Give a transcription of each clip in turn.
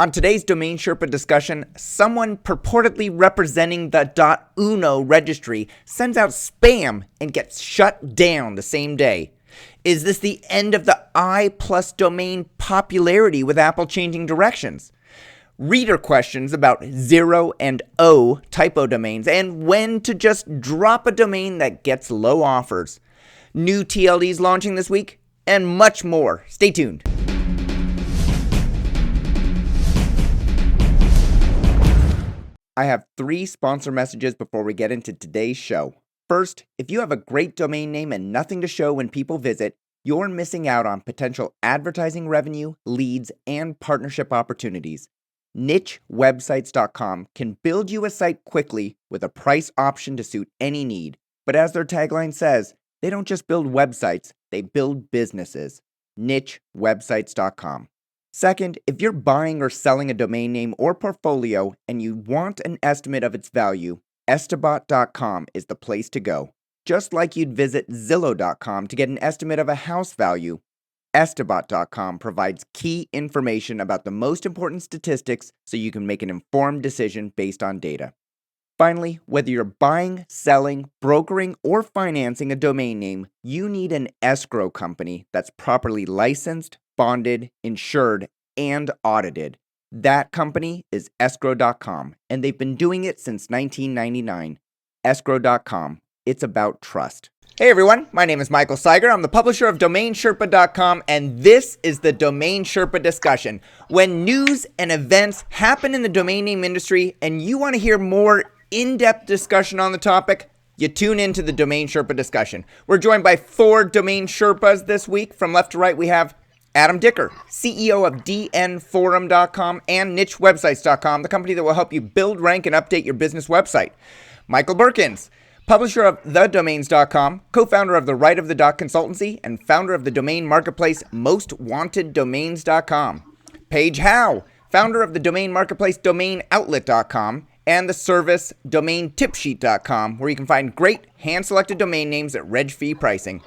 On today's DomainSherpa discussion, someone purportedly representing the .uno registry sends out spam and gets shut down the same day. Is this the end of the I plus domain popularity with Apple changing directions? Reader questions about 0 and O typo domains and when to just drop a domain that gets low offers. New TLDs launching this week and much more. Stay tuned. I have 3 sponsor messages before we get into today's show. First, if you have a great domain name and nothing to show when people visit, you're missing out on potential advertising revenue, leads, and partnership opportunities. NicheWebsites.com can build you a site quickly with a price option to suit any need. But as their tagline says, they don't just build websites, they build businesses. NicheWebsites.com. Second, if you're buying or selling a domain name or portfolio and you want an estimate of its value, Estimate.com is the place to go. Just like you'd visit Zillow.com to get an estimate of a house value, Estimate.com provides key information about the most important statistics so you can make an informed decision based on data. Finally, whether you're buying, selling, brokering, or financing a domain name, you need an escrow company that's properly licensed, bonded, insured, and audited. That company is escrow.com, and they've been doing it since 1999. Escrow.com. It's about trust. Hey everyone, my name is Michael Cyger. I'm the publisher of DomainSherpa.com, and this is the DomainSherpa Discussion. When news and events happen in the domain name industry and you want to hear more in-depth discussion on the topic, you tune into the DomainSherpa Discussion. We're joined by 4 Domain Sherpas this week. From left to right, we have Adam Dicker, CEO of DNForum.com and NicheWebsites.com, the company that will help you build, rank, and update your business website. Michael Berkens, publisher of TheDomains.com, co-founder of the Right of the Dot Consultancy, and founder of the domain marketplace MostWantedDomains.com. Paige Howe, founder of the domain marketplace DomainOutlet.com and the service DomainTipSheet.com, where you can find great hand-selected domain names at reg-fee pricing.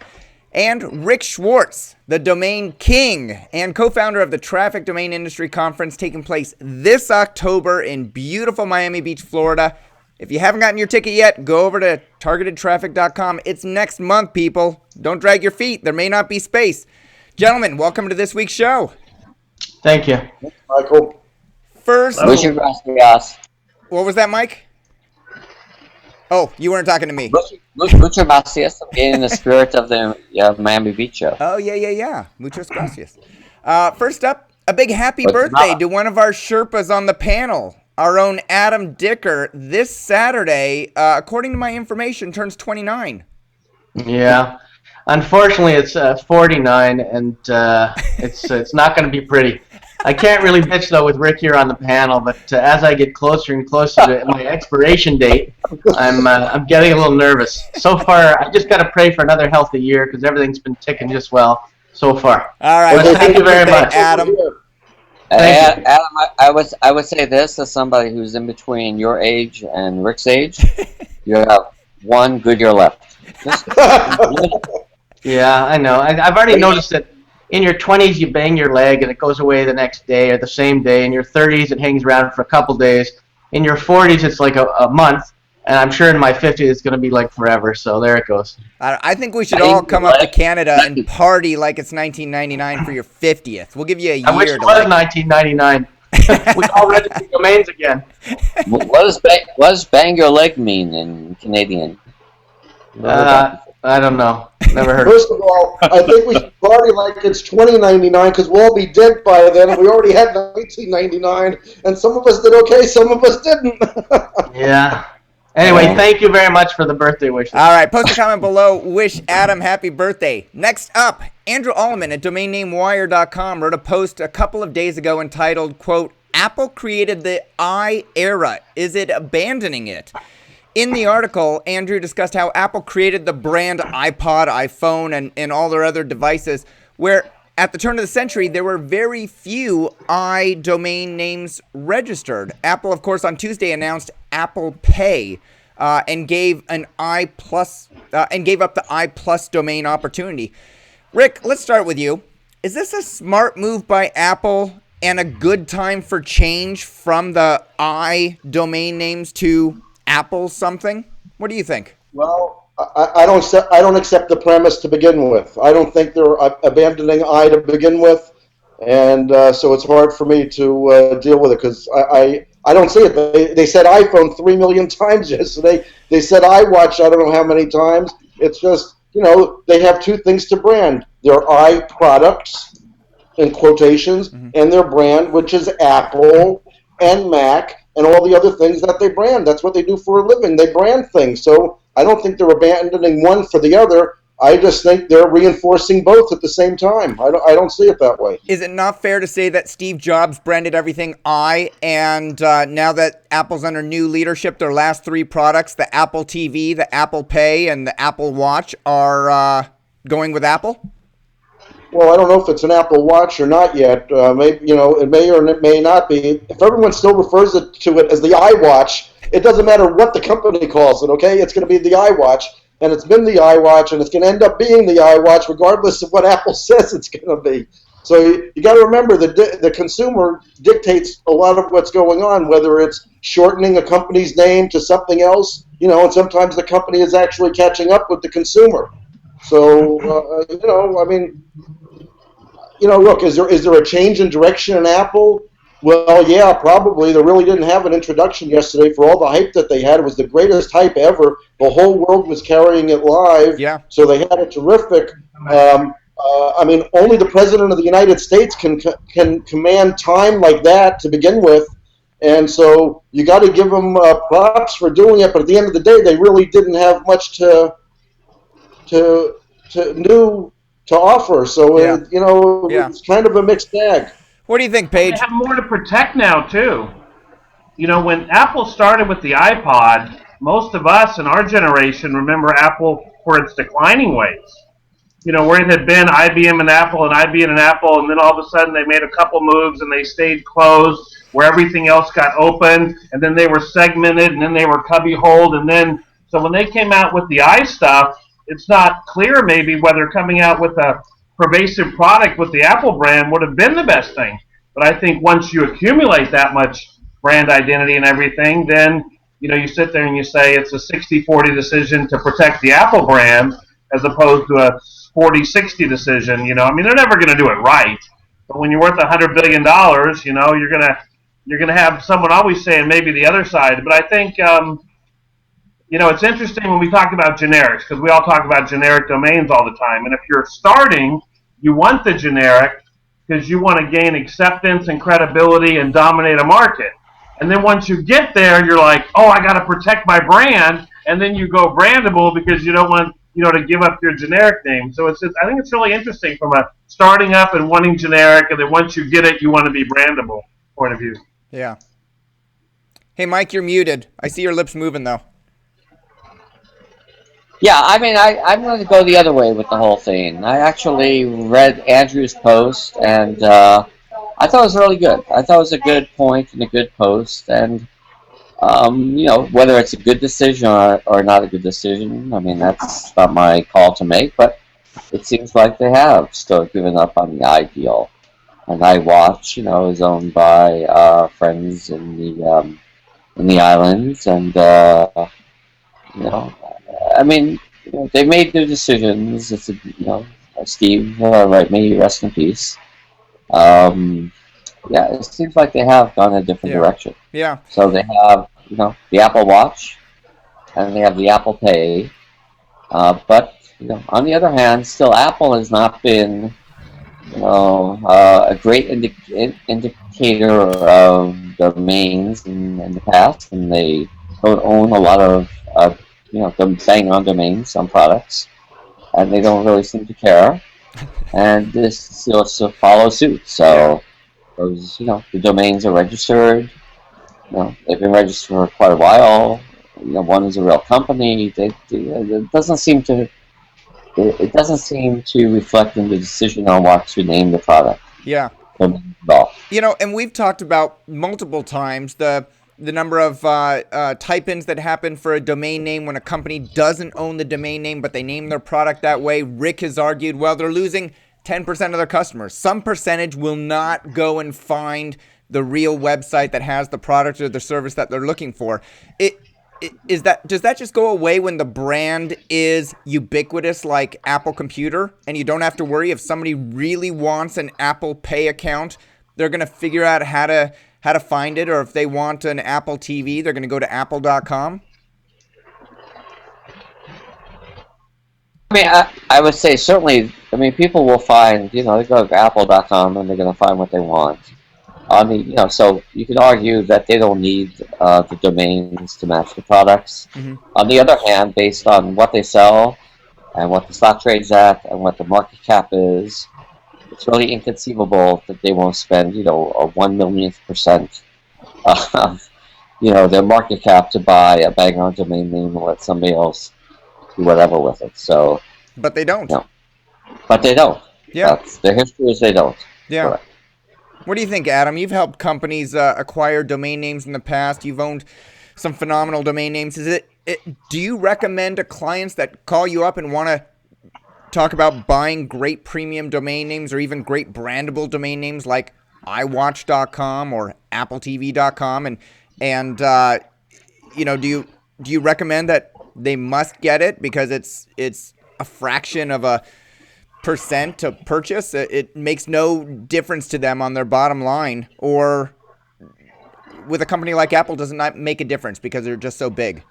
And Rick Schwartz, the domain king and co-founder of the Traffic Domain Industry Conference taking place this October in beautiful Miami Beach, Florida. If you haven't gotten your ticket yet, go over to targetedtraffic.com. It's next month, people. Don't drag your feet. There may not be space. Gentlemen, welcome to this week's show. Thank you. Michael. First, Muchas gracias. What was that, Mike? Oh, you weren't talking to me. Muchas gracias. Being in the spirit of the Miami Beach show. Oh, yeah. Muchas gracias. First up, a big happy birthday to one of our Sherpas on the panel, our own Adam Dicker. This Saturday, according to my information, turns 29. Yeah. Unfortunately, it's 49, and it's not going to be pretty. I can't really bitch, though, with Rick here on the panel, but as I get closer and closer to my expiration date, I'm getting a little nervous. So far, I just got to pray for another healthy year because everything's been ticking just well so far. All right. Well, thank you very much. Adam. Adam, I would say this as somebody who's in between your age and Rick's age. You have one good year left. Yeah, I know. I've already noticed that in your 20s, you bang your leg and it goes away the next day or the same day. In your 30s, it hangs around for a couple days. In your 40s, it's like a month. And I'm sure in my 50s, it's going to be like forever. So there it goes. I think we should all come up to Canada and party like it's 1999 for your 50th. We'll give you a year. I wish it was 1999. We all registered domains again. What does bang your leg mean in Canadian? I don't know. Never heard. First of all, I think we should party like it's 2099 because we'll all be dead by then. And we already had 1999, and some of us did okay, some of us didn't. Yeah. Anyway, thank you very much for the birthday wishes. All right, post a comment below. Wish Adam happy birthday. Next up, Andrew Alleman at DomainNameWire.com wrote a post a couple of days ago entitled, quote, Apple created the I era. Is it abandoning it? In the article, Andrew discussed how Apple created the brand iPod, iPhone, and all their other devices, where at the turn of the century, there were very few I domain names registered. Apple, of course, on Tuesday announced Apple Pay and gave up the I plus domain opportunity. Rick, let's start with you. Is this a smart move by Apple? and a good time for change from the I domain names to Apple something? What do you think? Well, I don't accept the premise to begin with. I don't think they're abandoning I to begin with, and so it's hard for me to deal with it because I don't see it. They said iPhone 3 million times yesterday. They said iWatch I don't know how many times. It's just, they have two things to brand. Their I products, in quotations, and their brand, which is Apple and Mac and all the other things that they brand. That's what they do for a living. They brand things. So I don't think they're abandoning one for the other. I just think they're reinforcing both at the same time. I don't see it that way. Is it not fair to say that Steve Jobs branded everything I, and now that Apple's under new leadership, their last three products, the Apple TV, the Apple Pay, and the Apple Watch, are going with Apple? Well, I don't know if it's an Apple Watch or not yet. Maybe, it may or it may not be. If everyone still refers to it as the iWatch, it doesn't matter what the company calls it, okay? It's going to be the iWatch, and it's been the iWatch, and it's going to end up being the iWatch regardless of what Apple says it's going to be. So you got to remember that the consumer dictates a lot of what's going on, whether it's shortening a company's name to something else, and sometimes the company is actually catching up with the consumer. So, look, is there a change in direction in Apple? Well, yeah, probably. They really didn't have an introduction yesterday for all the hype that they had. It was the greatest hype ever. The whole world was carrying it live. Yeah. So they had it terrific. Only the President of the United States can command time like that to begin with. And so you got to give them props for doing it. But at the end of the day, they really didn't have much to offer, so it's kind of a mixed bag. What do you think, Paige? They have more to protect now too. When Apple started with the iPod, most of us in our generation remember Apple for its declining ways. Where it had been IBM and Apple and IBM and Apple, and then all of a sudden they made a couple moves and they stayed closed, where everything else got open, and then they were segmented, and then they were cubby-holed, and then so when they came out with the i stuff, it's not clear maybe whether coming out with a pervasive product with the Apple brand would have been the best thing. But I think once you accumulate that much brand identity and everything, then you sit there and you say it's a 60-40 decision to protect the Apple brand as opposed to a 40-60 decision. They're never going to do it right. But when you're worth $100 billion, you're gonna have someone always saying maybe the other side. But I think it's interesting when we talk about generics, because we all talk about generic domains all the time. And if you're starting, you want the generic because you want to gain acceptance and credibility and dominate a market. And then once you get there, you're like, oh, I got to protect my brand. And then you go brandable because you don't want, to give up your generic name. So I think it's really interesting from a starting up and wanting generic, and then once you get it, you want to be brandable point of view. Yeah. Hey, Mike, you're muted. I see your lips moving, though. Yeah, I'm going to go the other way with the whole thing. I actually read Andrew's post, and I thought it was really good. I thought it was a good point and a good post, and whether it's a good decision or not a good decision, that's not my call to make, but it seems like they have still given up on the ideal. And iWatch, is owned by friends in the islands, and they've made new decisions. It's Steve, right? May he rest in peace. It seems like they have gone a different direction. Yeah. So they have, the Apple Watch, and they have the Apple Pay. But on the other hand, still Apple has not been, a great indicator of domains in the past, and they don't own a lot of, them bang on domains on products, and they don't really seem to care. And this seems to follow suit. So those, the domains are registered. They've been registered for quite a while. One is a real company. It doesn't seem to reflect in the decision on what to name the product. Yeah. And we've talked about multiple times the number of type-ins that happen for a domain name when a company doesn't own the domain name, but they name their product that way. Rick has argued, well, they're losing 10% of their customers. Some percentage will not go and find the real website that has the product or the service that they're looking for. Does that just go away when the brand is ubiquitous like Apple Computer, and you don't have to worry if somebody really wants an Apple Pay account, they're going to figure out how to find it, or if they want an Apple TV, they're going to go to apple.com? I mean, I would say certainly, I mean, people will find, they go to apple.com and they're going to find what they want. So you could argue that they don't need the domains to match the products. Mm-hmm. On the other hand, based on what they sell and what the stock trades at and what the market cap is, it's really inconceivable that they won't spend, a 1/1,000,000% of, their market cap to buy a bang-on domain name and let somebody else do whatever with it. So, but they don't. No. But they don't. Yeah. Their history is they don't. Yeah. Correct. What do you think, Adam? You've helped companies acquire domain names in the past. You've owned some phenomenal domain names. Do you recommend to clients that call you up and want to talk about buying great premium domain names or even great brandable domain names like iWatch.com or AppleTV.com? And do you recommend that they must get it because it's a fraction of a percent to purchase? It makes no difference to them on their bottom line, or with a company like Apple, does it not make a difference because they're just so big?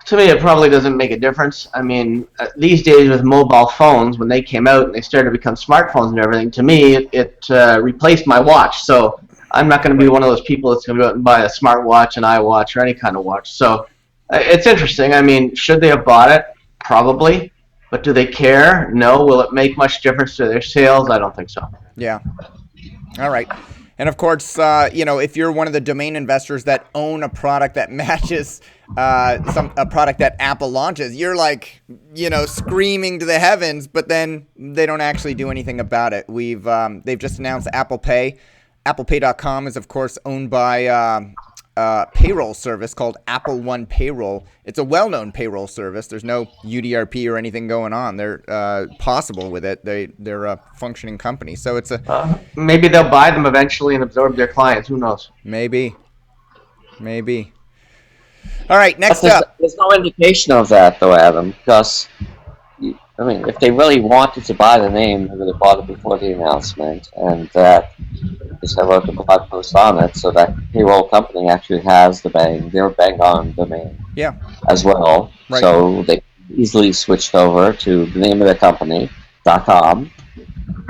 To me, it probably doesn't make a difference. I mean, these days with mobile phones, when they came out and they started to become smartphones and everything, to me, it replaced my watch. So I'm not going to be one of those people that's going to go out and buy a smartwatch, an iWatch, or any kind of watch. So it's interesting. I mean, should they have bought it? Probably. But do they care? No. Will it make much difference to their sales? I don't think so. Yeah. All right. And of course, if you're one of the domain investors that own a product that matches a product that Apple launches, you're like, screaming to the heavens, but then they don't actually do anything about it. They've just announced Apple Pay. ApplePay.com is, of course, owned by payroll service called Apple One Payroll. It's a well-known payroll service. There's no UDRP or anything going on. They're possible with it. They're a functioning company. So it's maybe they'll buy them eventually and absorb their clients. Who knows? Maybe. All right, next up. There's no indication of that, though, Adam, because, if they really wanted to buy the name, they would have bought it before the announcement, and that I wrote the blog post on it, so that payroll company actually has their bang-on domain as well. Right. So they easily switched over to the name of the company, .com,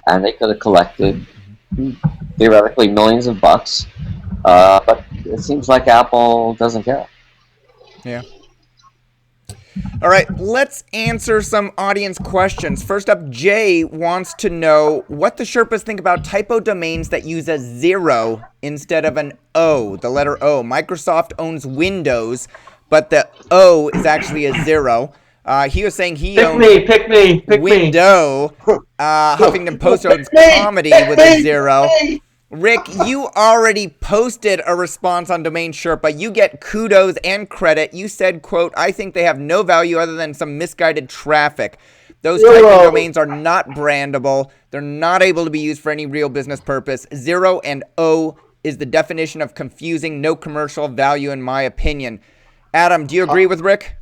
and they could have collected, theoretically, millions of bucks, but it seems like Apple doesn't care. Yeah. All right, let's answer some audience questions. First up, Jay wants to know what the Sherpas think about typo domains that use a 0 instead of an O, the letter O. Microsoft owns Windows, but the O is actually a 0. He was saying he owns Pick me. Window. Huffington Post owns Comedy with a 0. Rick, you already posted a response on Domain Sherpa. You get kudos and credit. You said, quote, I think they have no value other than some misguided traffic. Those type of domains are not brandable. They're not able to be used for any real business purpose. 0 and O is the definition of confusing, no commercial value in my opinion. Adam, do you agree with Rick?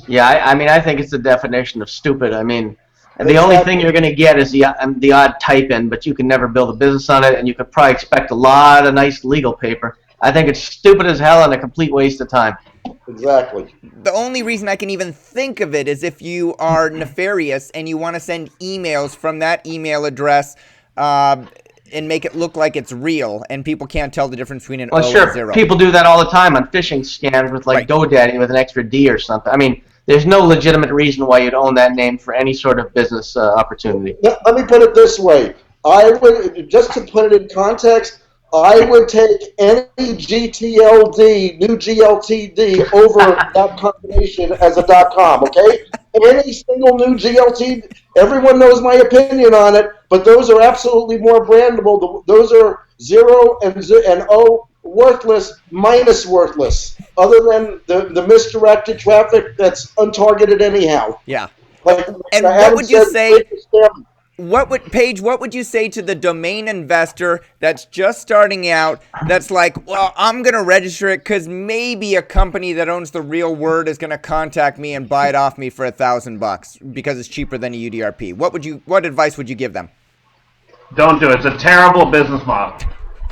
Yeah, I think it's the definition of stupid. And the only thing you're going to get is the odd type-in, but you can never build a business on it, and you could probably expect a lot of nice legal paper. I think it's stupid as hell and a complete waste of time. Exactly. The only reason I can even think of it is if you are nefarious and you want to send emails from that email address and make it look like it's real, and people can't tell the difference between an O and a 0. People do that all the time on phishing scams with GoDaddy with an extra D or something. There's no legitimate reason why you'd own that name for any sort of business opportunity. Let me put it this way. I would, just to put it in context, I would take any GTLD, new GLTD, over that combination as a .com, okay? Any single new GLT, everyone knows my opinion on it, but those are absolutely more brandable. Those are 0 and O, worthless minus worthless, other than the misdirected traffic that's untargeted anyhow. Yeah. Like and what would you say? what would you say to the domain investor that's just starting out, that's like, well, I'm going to register it because maybe a company that owns the real word is going to contact me and buy it off me for $1,000 because it's cheaper than a UDRP. What advice would you give them? Don't do it. It's a terrible business model.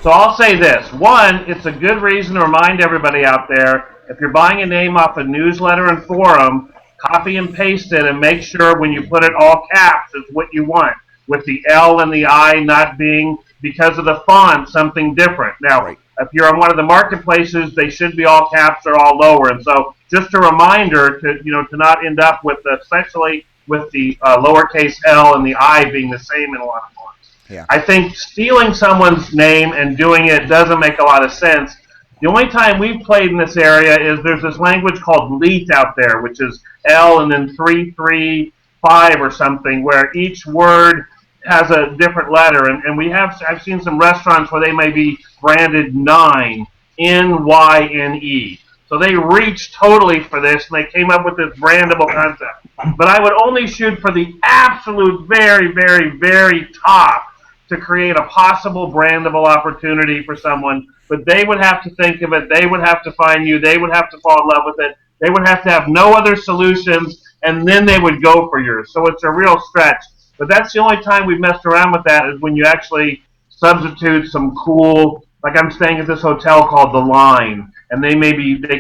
So I'll say this. One, it's a good reason to remind everybody out there, if you're buying a name off a newsletter and forum, copy and paste it and make sure when you put it all caps is what you want, with the L and the I not being, because of the font, something different. Now, if you're on one of the marketplaces, they should be all caps or all lower. And so just a reminder to not end up with, especially with the lowercase L and the I being the same in a lot of forms. Yeah. I think stealing someone's name and doing it doesn't make a lot of sense. The only time we've played in this area is there's this language called LEET out there, which is L and then 335 or something, where each word has a different letter. And I've seen some restaurants where they may be branded 9, N-Y-N-E. So they reached totally for this, and they came up with this brandable concept. But I would only shoot for the absolute very, very, very top to create a possible brandable opportunity for someone. But they would have to think of it. They would have to find you. They would have to fall in love with it. They would have to have no other solutions, and then they would go for yours. So it's a real stretch. But that's the only time we've messed around with that, is when you actually substitute some cool, like I'm staying at this hotel called The Line, and they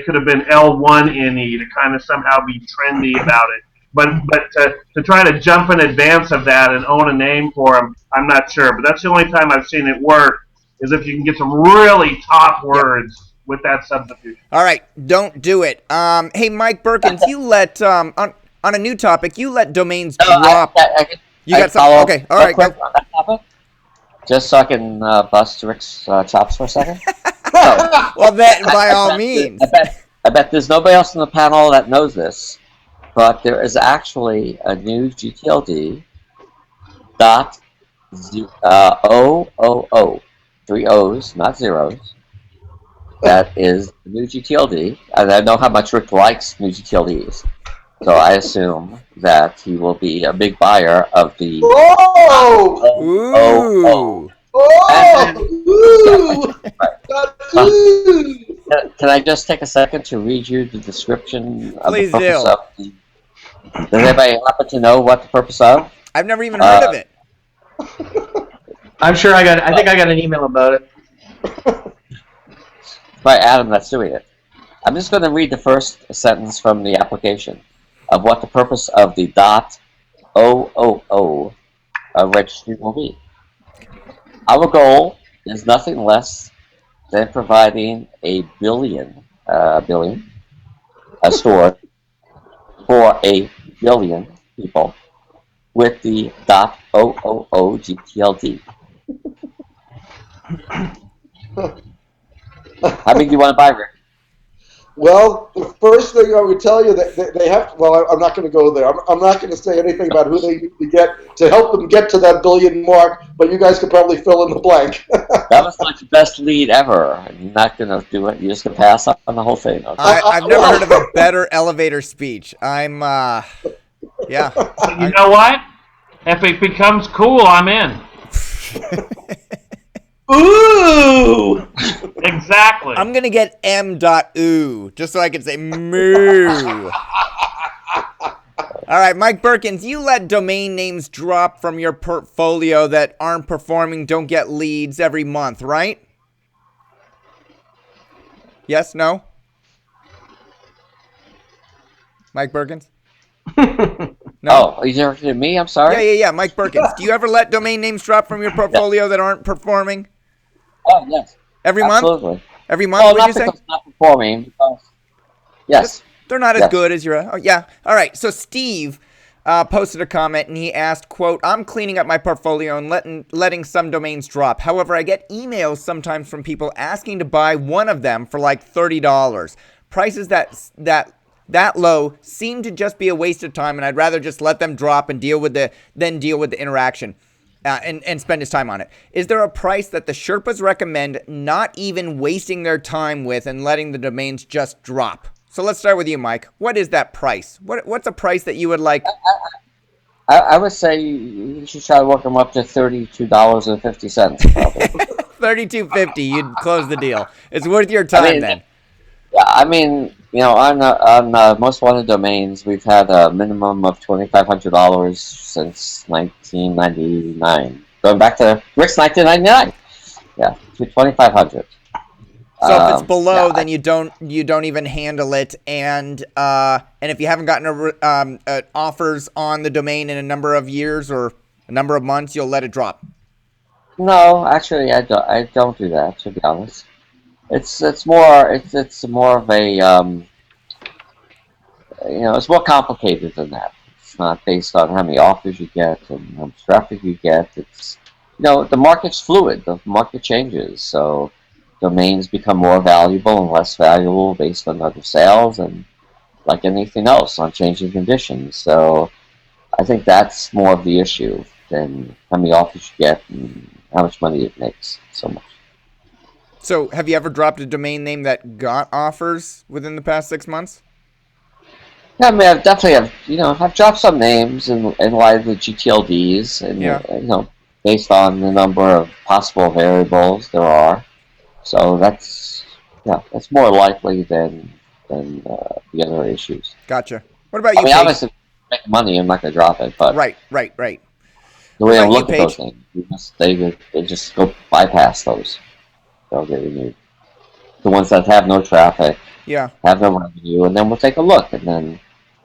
could have been L1NE to kind of somehow be trendy about it. But to try to jump in advance of that and own a name for them, I'm not sure. But that's the only time I've seen it work, is if you can get some really top words with that substitution. All right, don't do it. Hey, Mike Berkens, you let on a new topic, you let domains drop. You got something? Okay, all right. Quick on that topic, just so I can bust Rick's chops for a second. So, well, then, by all means. I bet there's nobody else on the panel that knows this, but there is actually a new GTLD dot OOO, 3 O's, not zeros. That is the new GTLD, and I know how much Rick likes new GTLDs, so I assume that he will be a big buyer of the Ooh. Can I just take a second to read you the description of Please the purpose do. of the... Does anybody happen to know what the purpose of? I've never even heard of it. I'm sure I think I got an email about it. By Adam that's doing it. I'm just going to read the first sentence from the application of what the purpose of the .OOO registry will be. Our goal is nothing less than providing a billion store for a billion people with the .OOO GTLD. How mig do you want to buy, Rick? Well, the first thing I would tell you that they have. Well, I'm not going to go there. I'm not going to say anything about who they need to get to help them get to that billion mark. But you guys could probably fill in the blank. That was like the best lead ever. You're not going to do it. You're just going to pass on the whole thing. Okay? I've never heard of a better elevator speech. Yeah. You know what? If it becomes cool, I'm in. Ooh! Exactly. I'm going to get M.oo, just so I can say moo. All right, Mike Berkens, you let domain names drop from your portfolio that aren't performing, don't get leads every month, right? Yes, no? Mike Berkens? No? Oh, are you talking to me? I'm sorry? Yeah. Mike Berkens. Do you ever let domain names drop from your portfolio that aren't performing? Oh, yes. Every Absolutely. month? Every month, Well, would not you say? because it's not performing. Because... Yes. They're not as Yes. good as your... Oh, yeah. All right. So Steve posted a comment, and he asked, quote, I'm cleaning up my portfolio and letting some domains drop. However, I get emails sometimes from people asking to buy one of them for like $30. Prices that low seem to just be a waste of time, and I'd rather just let them drop and deal with the interaction and spend his time on it. Is there a price that the Sherpas recommend not even wasting their time with and letting the domains just drop? So let's start with you, Mike. What is that price? What's a price that you would like? I would say you should try to work them up to $32.50, probably. $32.50, you'd close the deal. It's worth your time then. Yeah, I mean, on most wanted domains, we've had a minimum of $2,500 since 1999, going back to Rick's 1999. Yeah, to 2,500. So if it's below, then you don't even handle it, and if you haven't gotten offers on the domain in a number of years or a number of months, you'll let it drop. No, actually, I don't do that, to be honest. It's more of a it's more complicated than that. It's not based on how many offers you get and how much traffic you get. It's the market's fluid. The market changes, so domains become more valuable and less valuable based on other sales and, like anything else, on changing conditions. So I think that's more of the issue than how many offers you get and how much money it makes so much. So have you ever dropped a domain name that got offers within the past 6 months? Yeah, I mean, I've definitely I've dropped some names in light of the GTLDs, and based on the number of possible variables there are. So that's more likely than the other issues. Gotcha. What about you, I mean, Paige? obviously, if you make money, I'm not going to drop it, but Right. the way I look at those things, they just go bypass those. They'll get renewed. The ones that have no traffic, have no revenue, and then we'll take a look, and then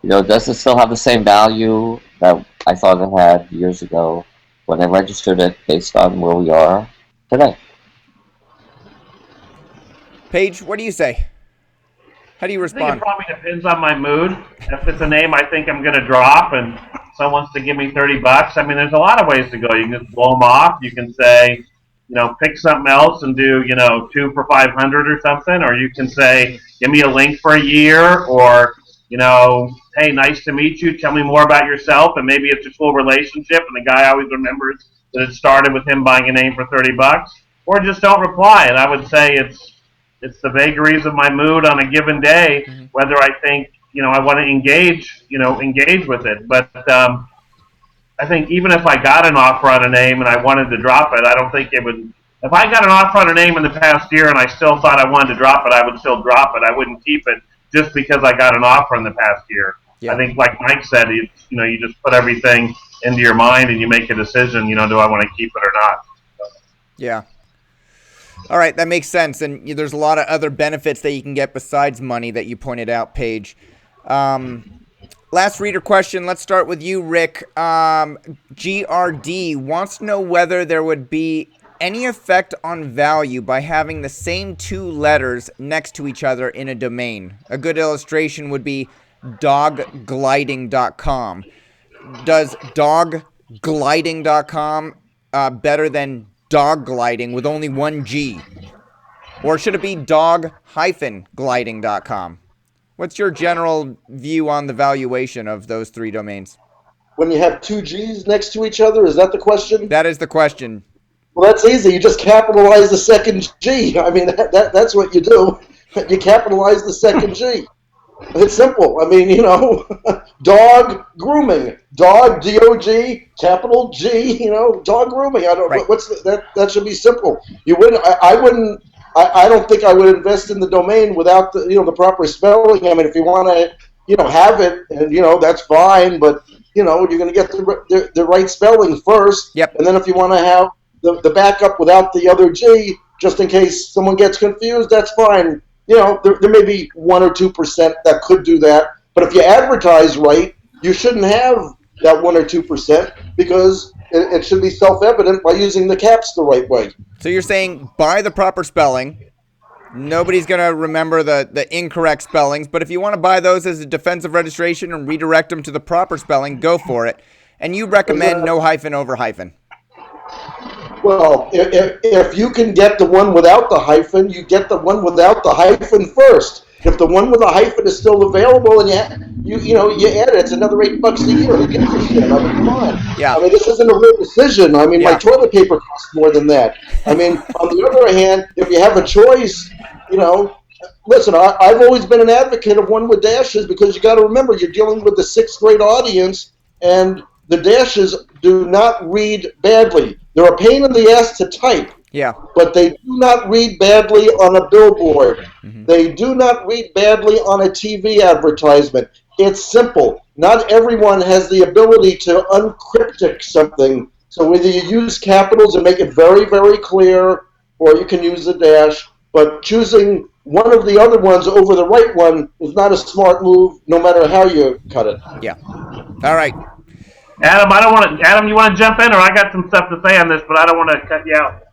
does it still have the same value that I thought it had years ago when I registered it based on where we are today? Paige, what do you say? How do you respond? I think it probably depends on my mood. If it's a name I think I'm going to drop and someone wants to give me $30, I mean, there's a lot of ways to go. You can just blow them off. You can say, pick something else and do, 2 for $500 or something. Or you can say, give me a link for a year, or, hey, nice to meet you. Tell me more about yourself. And maybe it's a cool relationship, and the guy always remembers that it started with him buying a name for $30. Or just don't reply. And I would say it's the vagaries of my mood on a given day, whether I think, I want to engage with it. But I think even if I got an offer on a name and I wanted to drop it, I don't think it would. If I got an offer on a name in the past year and I still thought I wanted to drop it, I would still drop it. I wouldn't keep it just because I got an offer in the past year. Yeah. I think, like Mike said, you just put everything into your mind and you make a decision. Do I want to keep it or not? Yeah. All right, that makes sense. And there's a lot of other benefits that you can get besides money that you pointed out, Paige. Last reader question. Let's start with you, Rick. GRD wants to know whether there would be any effect on value by having the same 2 letters next to each other in a domain. A good illustration would be doggliding.com. Does doggliding.com better than dog gliding with only 1 G? Or should it be dog-gliding.com? What's your general view on the valuation of those 3 domains? When you have 2 G's next to each other, is that the question? That is the question. Well, that's easy. You just capitalize the second G. I mean, that's what you do. You capitalize the second G. It's simple. I mean, dog grooming, dog D-O-G, capital G. Dog grooming. I don't. Right. That should be simple. You wouldn't. I wouldn't. I don't think I would invest in the domain without the proper spelling. I mean, if you want to have it, and that's fine. But you're going to get the right spelling first. Yep. And then if you want to have the backup without the other G, just in case someone gets confused, that's fine. There may be 1 or 2% that could do that, but if you advertise right, you shouldn't have that 1 or 2% because it should be self-evident by using the caps the right way. So you're saying buy the proper spelling. Nobody's going to remember the incorrect spellings, but if you want to buy those as a defensive registration and redirect them to the proper spelling, go for it. And you recommend no hyphen over hyphen. Well, if you can get the one without the hyphen, you get the one without the hyphen first. If the one with the hyphen is still available and you add it, it's another $8 a year. Who gives a shit? I mean, come on. Yeah. I mean, this isn't a real decision. I mean, my toilet paper costs more than that. I mean, on the other hand, if you have a choice, listen, I've always been an advocate of one with dashes because you got to remember you're dealing with the 6th grade audience, and the dashes do not read badly. They're a pain in the ass to type. Yeah. But they do not read badly on a billboard. They do not read badly on a TV advertisement. It's simple. Not everyone has the ability to uncryptic something. So whether you use capitals and make it very, very clear, or you can use a dash, but choosing one of the other ones over the right one is not a smart move, no matter how you cut it. Yeah. All right. Adam, you want to jump in, or I got some stuff to say on this, but I don't want to cut you out.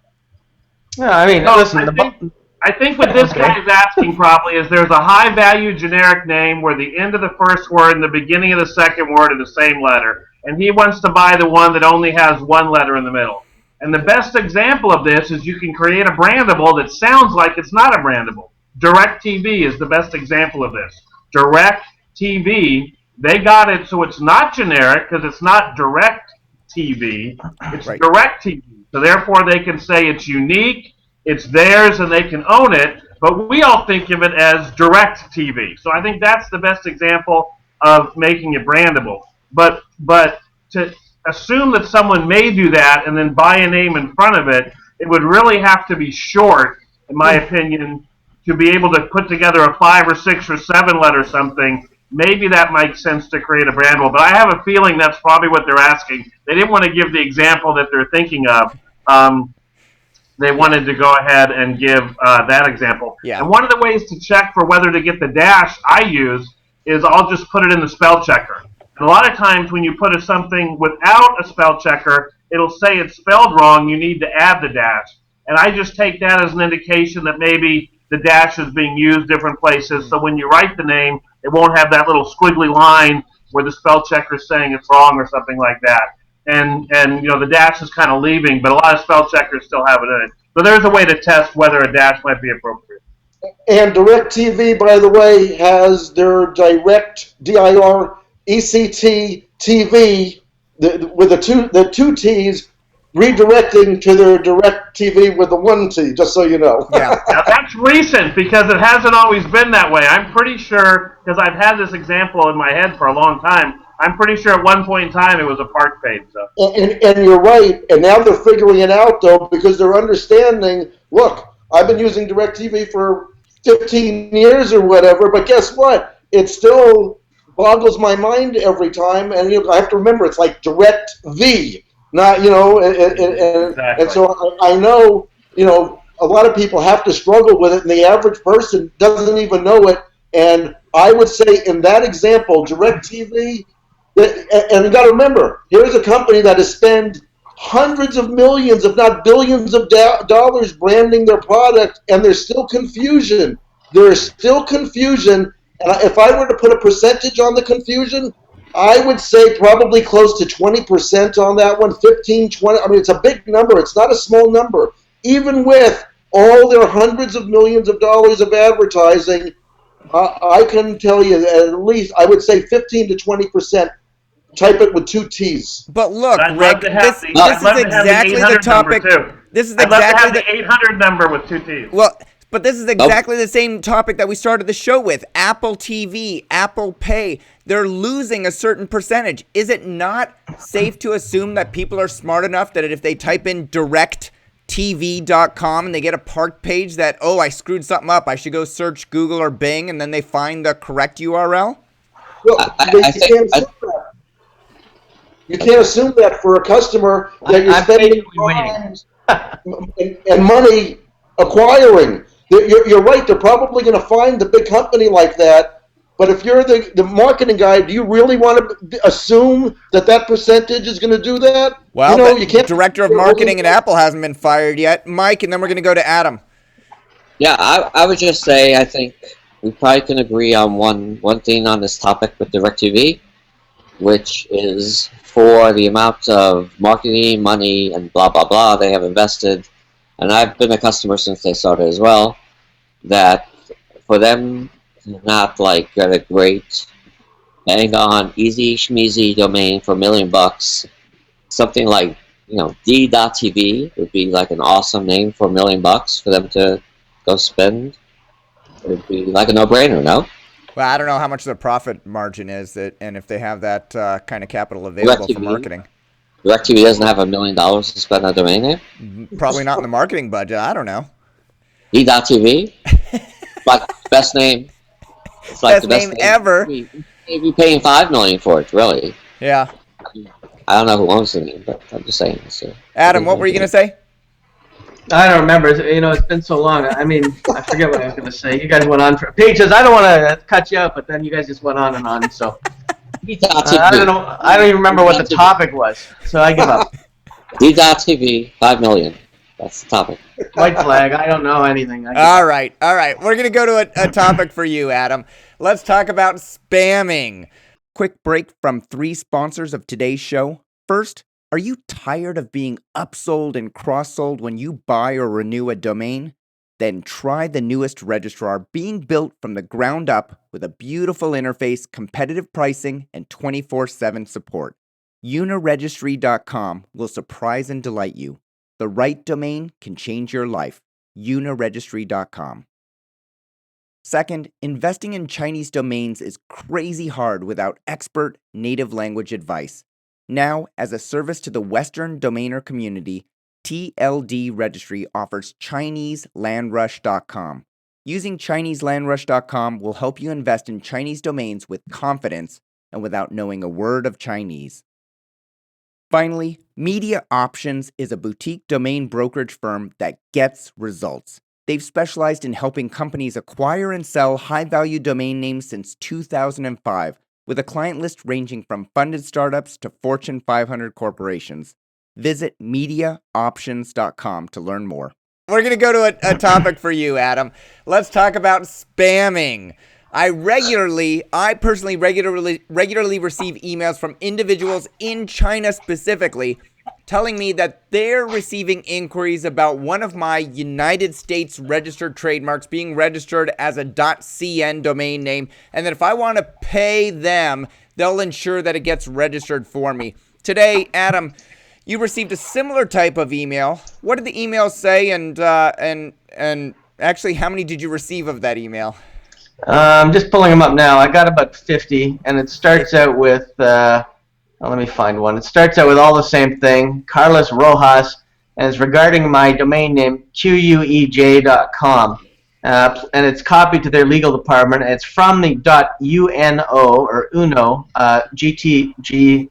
No, I mean, No, listen. I think what this guy is asking probably is there's a high-value generic name where the end of the first word and the beginning of the second word are the same letter, and he wants to buy the one that only has one letter in the middle. And the best example of this is you can create a brandable that sounds like it's not a brandable. DirecTV is the best example of this. DirecTV, they got it so it's not generic because it's not DirecTV, it's Right. DirecTV. So therefore they can say it's unique, it's theirs, and they can own it, but we all think of it as DirecTV. So I think that's the best example of making it brandable. But to assume that someone may do that and then buy a name in front of it, it would really have to be short, in my opinion, to be able to put together a 5 or 6 or 7 letter something. Maybe that makes sense to create a brandable, but I have a feeling that's probably what they're asking. They didn't want to give the example that they're thinking of. They wanted to go ahead and give that example. Yeah. And one of the ways to check for whether to get the dash I use is I'll just put it in the spell checker. And a lot of times when you put something without a spell checker, it'll say it's spelled wrong, you need to add the dash. And I just take that as an indication that maybe the dash is being used different places, so when you write the name, it won't have that little squiggly line where the spell checker is saying it's wrong or something like that. And you know, the dash is kind of leaving, but a lot of spell checkers still have it in it. So there's a way to test whether a dash might be appropriate. And DirecTV, by the way, has their direct DIRECT TV with the two T's redirecting to their DirecTV with the one T, just so you know. Yeah. Now that's recent because it hasn't always been that way. I'm pretty sure, because I've had this example in my head for a long time, I'm pretty sure at one point in time it was a park page. So. And you're right, and now they're figuring it out, though, because they're understanding, look, I've been using DirecTV for 15 years or whatever, but guess what? It still boggles my mind every time, and I have to remember, it's like DirectV, not, Exactly. and so I know, a lot of people have to struggle with it, and the average person doesn't even know it, and I would say in that example, DirecTV, and you got to remember, here's a company that has spent hundreds of millions, if not billions of dollars branding their product, and there's still confusion. There's still confusion, and if I were to put a percentage on the confusion, I would say probably close to 20% on that one, 15, 20. I mean, it's a big number. It's not a small number. Even with all their hundreds of millions of dollars of advertising, I can tell you that at least, I would say 15 to 20%. Type it with 2 T's. But look, I'd Rick, love to have this the- is I'd love to have exactly the 800 number, topic. too. This is I'd love to exactly have the 800 number with 2 T's. Well, but this is exactly the same topic that we started the show with. Apple TV, Apple Pay, they're losing a certain percentage. Is it not safe to assume that people are smart enough that if they type in directtv.com and they get a park page that, oh, I screwed something up, I should go search Google or Bing, and then they find the correct URL? Well, you can't assume that for a customer that you're spending time and money acquiring. You're right. They're probably going to find the big company like that. But if you're the marketing guy, do you really want to assume that percentage is going to do that? Well, you can't. Director of Marketing at Apple hasn't been fired yet. Mike, and then we're going to go to Adam. Yeah, I would just say I think we probably can agree on one thing on this topic with DirecTV, which is for the amount of marketing, money, and blah, blah, blah they have invested, and I've been a customer since they started as well, that for them to not like get a great bang on easy schmeezy domain for $1 million, something like D.TV would be like an awesome name for $1 million for them to go spend. It would be like a no-brainer, no? Well, I don't know how much the profit margin is, and if they have that kind of capital available for marketing. DirecTV doesn't have $1 million to spend on domain name? Probably not in the marketing budget. I don't know. D.TV? Like, best name. It's like Best name ever. Maybe paying $5 million for it, really. Yeah. I don't know who owns the name, but I'm just saying. So, Adam, what were you going to say? I don't remember. It's been so long. I mean, I forget what I was going to say. You guys went on for pages. I don't want to cut you out, but then you guys just went on and on. So I don't know. I don't even remember what the topic was. So I give up. D.TV, $5 million. That's the topic. White flag. I don't know anything. All right. We're going to go to a topic for you, Adam. Let's talk about spamming. Quick break from 3 sponsors of today's show. First, are you tired of being upsold and cross-sold when you buy or renew a domain? Then try the newest registrar being built from the ground up with a beautiful interface, competitive pricing, and 24/7 support. Uniregistry.com will surprise and delight you. The right domain can change your life. Uniregistry.com. Second, investing in Chinese domains is crazy hard without expert native language advice. Now, as a service to the Western domainer community, TLD Registry offers ChineseLandRush.com. Using ChineseLandRush.com will help you invest in Chinese domains with confidence and without knowing a word of Chinese. Finally, MediaOptions is a boutique domain brokerage firm that gets results. They've specialized in helping companies acquire and sell high-value domain names since 2005, with a client list ranging from funded startups to Fortune 500 corporations. Visit MediaOptions.com to learn more. We're going to go to a topic for you, Adam. Let's talk about spamming. I personally regularly receive emails from individuals in China specifically telling me that they're receiving inquiries about one of my United States registered trademarks being registered as a .cn domain name, and that if I want to pay them, they'll ensure that it gets registered for me. Today, Adam, you received a similar type of email. What did the email say, and actually, how many did you receive of that email? I'm just pulling them up now. I got about 50, and it starts out with, let me find one. It starts out with all the same thing, Carlos Rojas, and it's regarding my domain name, QUEJ.com. And it's copied to their legal department, and it's from the .UNO, or UNO, GTLD,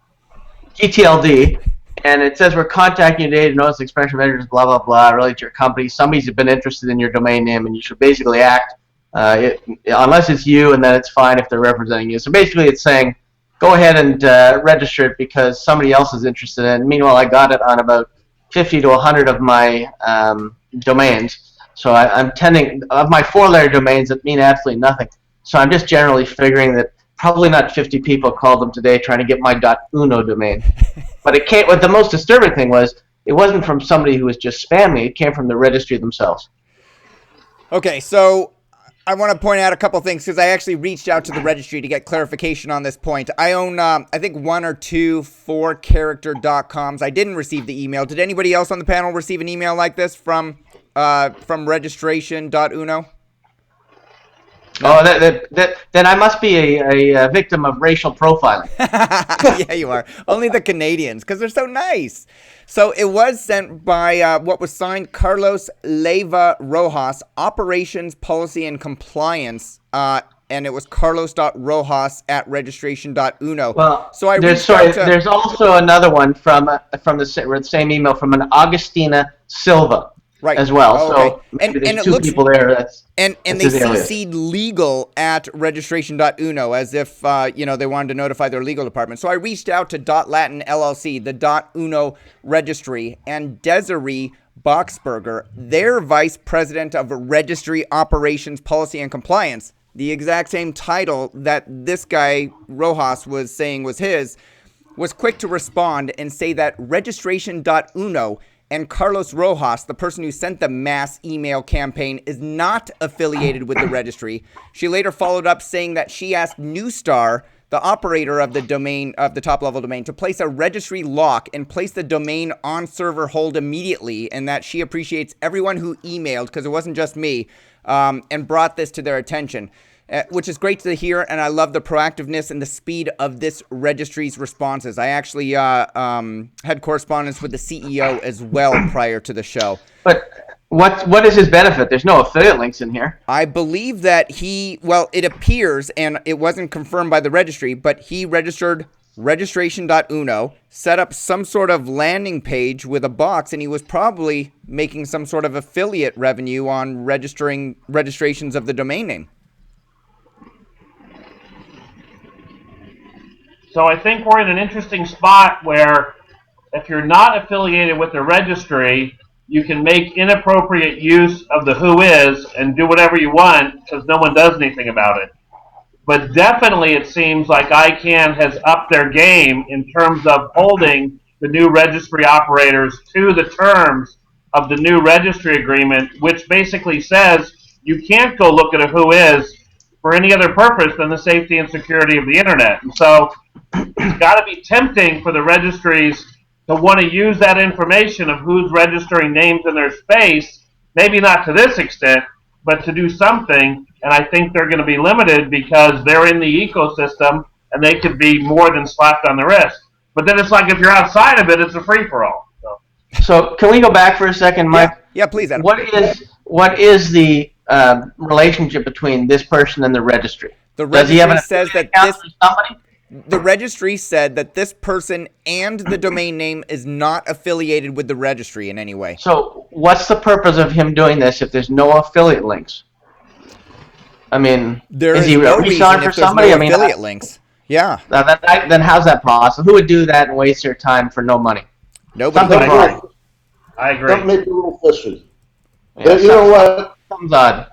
and it says, we're contacting you today to notice the expression measures, blah, blah, blah, related to your company. Somebody's been interested in your domain name, and you should basically act unless it's you, and then it's fine if they're representing you. So basically it's saying, go ahead and register it because somebody else is interested in it. Meanwhile, I got it on about 50 to 100 of my domains. So I'm tending, of my 4-letter domains that mean absolutely nothing. So I'm just generally figuring that probably not 50 people called them today trying to get my .uno domain. But it came, what the most disturbing thing was, it wasn't from somebody who was just spamming, it came from the registry themselves. Okay, so I want to point out a couple things because I actually reached out to the registry to get clarification on this point. I own, I think, 1 or 2 4-character.coms. I didn't receive the email. Did anybody else on the panel receive an email like this from registration.uno? No. Oh, then I must be a victim of racial profiling. Yeah, you are. Only the Canadians, because they're so nice. So it was sent by what was signed Carlos Leyva Rojas, Operations, Policy, and Compliance, and it was carlos.rojas@registration.uno. Well, so I there's also another one from the same email from an Augustina Silva. Right. As well. Oh, okay. So maybe there's 2 people there. And they CC'd legal at registration.uno as if they wanted to notify their legal department. So I reached out to .Latin LLC, the .uno registry, and Desiree Boxberger, their vice president of registry operations, policy, and compliance, the exact same title that this guy Rojas was saying was his, was quick to respond and say that registration.uno and Carlos Rojas, the person who sent the mass email campaign, is not affiliated with the registry. She later followed up saying that she asked Newstar, the operator of the domain, of the top-level domain, to place a registry lock and place the domain on server hold immediately, and that she appreciates everyone who emailed, because it wasn't just me, and brought this to their attention. which is great to hear, and I love the proactiveness and the speed of this registry's responses. I actually had correspondence with the CEO as well prior to the show. But what is his benefit? There's no affiliate links in here. I believe that it appears, and it wasn't confirmed by the registry, but he registered registration.uno, set up some sort of landing page with a box, and he was probably making some sort of affiliate revenue on registrations of the domain name. So I think we're in an interesting spot where if you're not affiliated with the registry, you can make inappropriate use of the whois and do whatever you want because no one does anything about it. But definitely it seems like ICANN has upped their game in terms of holding the new registry operators to the terms of the new registry agreement, which basically says you can't go look at a whois for any other purpose than the safety and security of the internet. And so it's got to be tempting for the registries to want to use that information of who's registering names in their space, maybe not to this extent, but to do something. And I think they're going to be limited because they're in the ecosystem and they could be more than slapped on the wrist. But then it's like if you're outside of it, it's a free-for-all. So can we go back for a second, Mike? Yeah, please, Adam. What is the relationship between this person and the registry? The Does he have an registry says that account for somebody? The registry said that this person and the domain name is not affiliated with the registry in any way. So what's the purpose of him doing this if there's no affiliate links? I mean, is he no reselling for somebody? No affiliate links. Yeah. Then how's that possible? Who would do that and waste their time for no money? Nobody. Something's wrong. I agree. That may be a little fishy. Yeah, You know what? Sounds odd.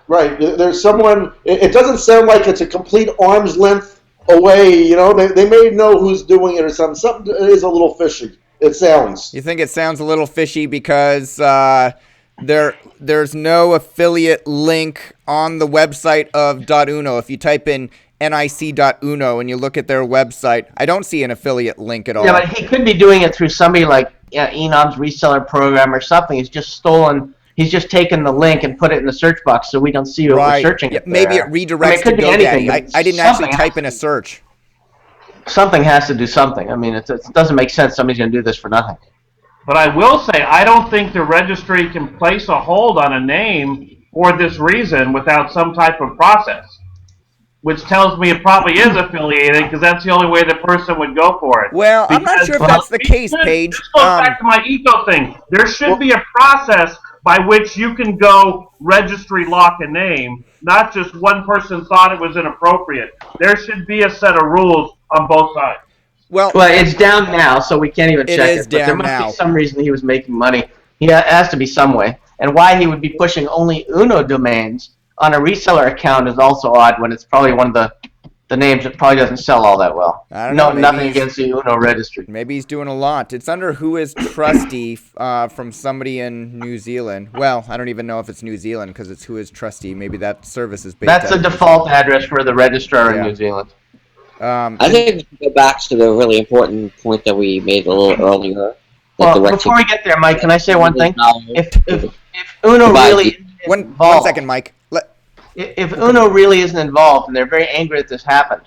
Right. There's someone. It doesn't sound like it's a complete arm's length away. You know, they may know who's doing it or something. Something is a little fishy. It sounds. You think it sounds a little fishy because there's no affiliate link on the website of .uno. If you type in nic.uno and you look at their website, I don't see an affiliate link at all. Yeah, but he could be doing it through somebody like Enom's reseller program or something. He's just taken the link and put it in the search box so we don't see what we're searching. Yeah, maybe it redirects to GoDaddy. I didn't actually type in a search. Something has to do something. I mean, it doesn't make sense somebody's going to do this for nothing. But I will say, I don't think the registry can place a hold on a name for this reason without some type of process, which tells me it probably is affiliated because that's the only way the person would go for it. Well, I'm not sure if that's the case, Paige. This goes back to my eco thing. There should be a process by which you can go registry lock a name, not just one person thought it was inappropriate. There should be a set of rules on both sides. Well, it's down now, so we can't even check it. Is down there must now. be some reason he was making money. He has to be some way. And why he would be pushing only Uno domains on a reseller account is also odd when it's probably one of the names that probably doesn't sell all that well. I don't know. Nothing against the Uno registry. Maybe he's doing a lot. It's under Who is Trusty from somebody in New Zealand. Well, I don't even know if it's New Zealand because it's Who is Trusty. Maybe that service is based That's the default address for the registrar in New Zealand. I think we can go back to the really important point that we made a little earlier. Well, before we get there, Mike, can I say one thing? If Uno really isn't one second, Mike. If Uno really isn't involved and they're very angry that this happened,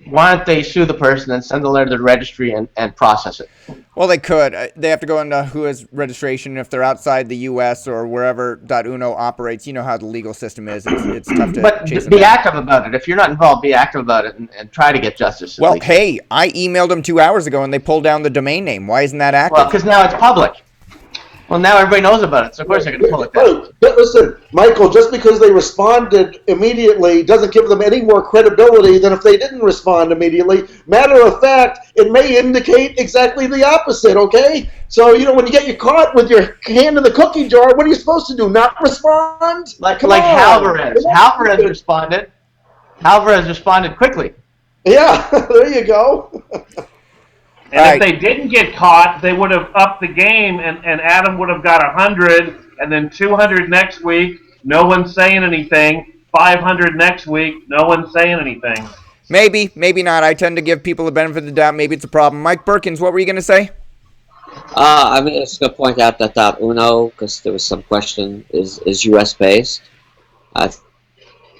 why don't they sue the person and send a letter to the registry and process it? Well, they could. They have to go into Who is registration. If they're outside the U.S. or wherever .uno operates, you know how the legal system is. It's tough to chase them be down. active about it. If you're not involved, be active about it and try to get justice. Well, hey, I emailed them 2 hours ago and they pulled down the domain name. Why isn't that active? Well, because now it's public. Well, now everybody knows about it, so of course they're going to pull it down. But listen, Michael, just because they responded immediately doesn't give them any more credibility than if they didn't respond immediately. Matter of fact, it may indicate exactly the opposite, okay? So, you know, when you get caught with your hand in the cookie jar, what are you supposed to do, not respond? Like Halvarez. Halvarez responded. Halvarez responded quickly. Yeah, there you go. And if they didn't get caught, they would have upped the game, and Adam would have got 100, and then 200 next week, no one's saying anything. 500 next week, no one's saying anything. Maybe, maybe not. I tend to give people the benefit of the doubt. Maybe it's a problem. Mike Berkens, what were you going to say? I'm just going to point out that .uno, because there was some question, is U.S. based.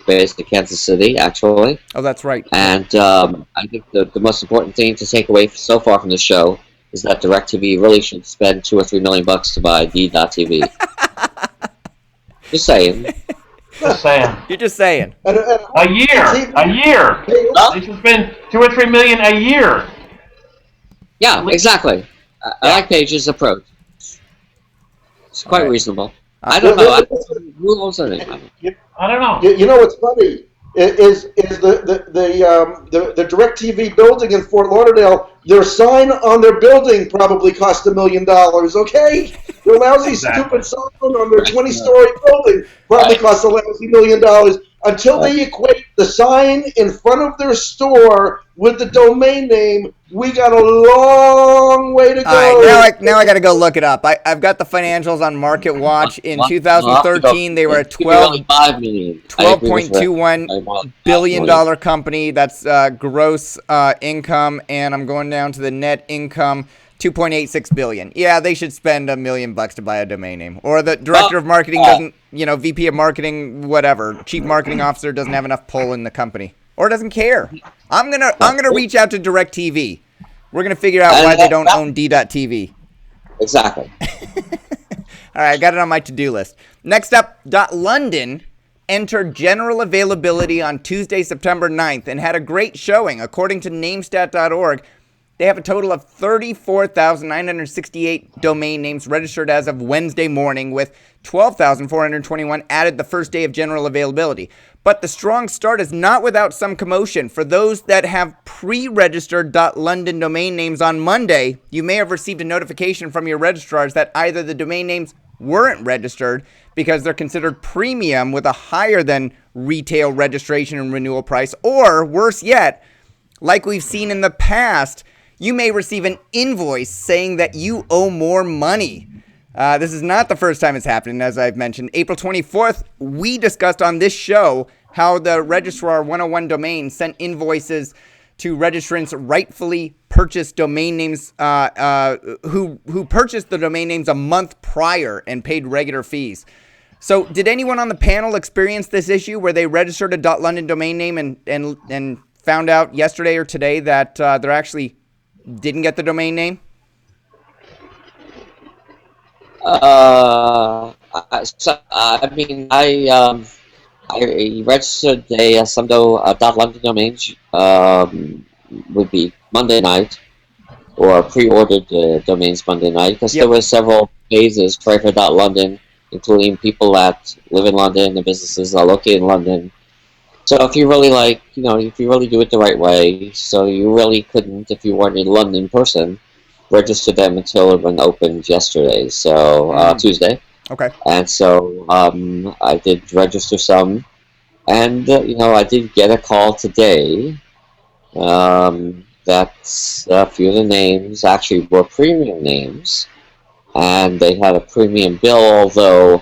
based in Kansas City, actually. Oh, that's right. And I think the most important thing to take away so far from the show is that DirecTV really should spend $2 or $3 million to buy D.TV. Just saying. Just saying. You're just saying. A year. They should spend $2 or $3 million a year. Yeah, exactly. I like Paige's approach. It's quite reasonable. I don't know. Who owns it? I don't know. You know what's funny is the DirecTV building in Fort Lauderdale. Their sign on their building probably cost $1 million. Okay, their lousy, stupid sign on their 20-story building probably cost a lousy $1 million. Until they equate the sign in front of their store with the domain name, we got a long way to go. All right, now I got to go look it up. I've got the financials on Market Watch. In 2013, they were a $12.21 billion company. That's gross income, and I'm going down to the net income. $2.86 billion. Yeah, they should spend $1 million to buy a domain name. Or the director of marketing doesn't, VP of marketing, whatever, chief marketing officer doesn't have enough pull in the company, or doesn't care. I'm gonna reach out to DirecTV. We're gonna figure out why they don't own D.TV. Exactly. All right, I got it on my to-do list. Next up, .London entered general availability on Tuesday, September 9th, and had a great showing. According to namestat.org, they have a total of 34,968 domain names registered as of Wednesday morning, with 12,421 added the first day of general availability. But the strong start is not without some commotion. For those that have pre-registered .London domain names on Monday, you may have received a notification from your registrars that either the domain names weren't registered because they're considered premium with a higher than retail registration and renewal price, or worse yet, like we've seen in the past, you may receive an invoice saying that you owe more money. This is not the first time it's happened, as I've mentioned. April 24th, we discussed on this show how the registrar 101 Domain sent invoices to registrants rightfully purchased domain names who purchased the domain names a month prior and paid regular fees. So did anyone on the panel experience this issue where they registered a .London domain name and found out yesterday or today that they're actually didn't get the domain name? I registered some .London domains would be Monday night, or pre-ordered domains Monday night, because there were several phases for .London, including people that live in London, the businesses are located in London. So if you really if you really do it the right way, so you really couldn't, if you weren't a London person, register them until it went opened yesterday, so Tuesday. Okay. And so I did register some, and I did get a call today that a few of the names actually were premium names, and they had a premium bill, although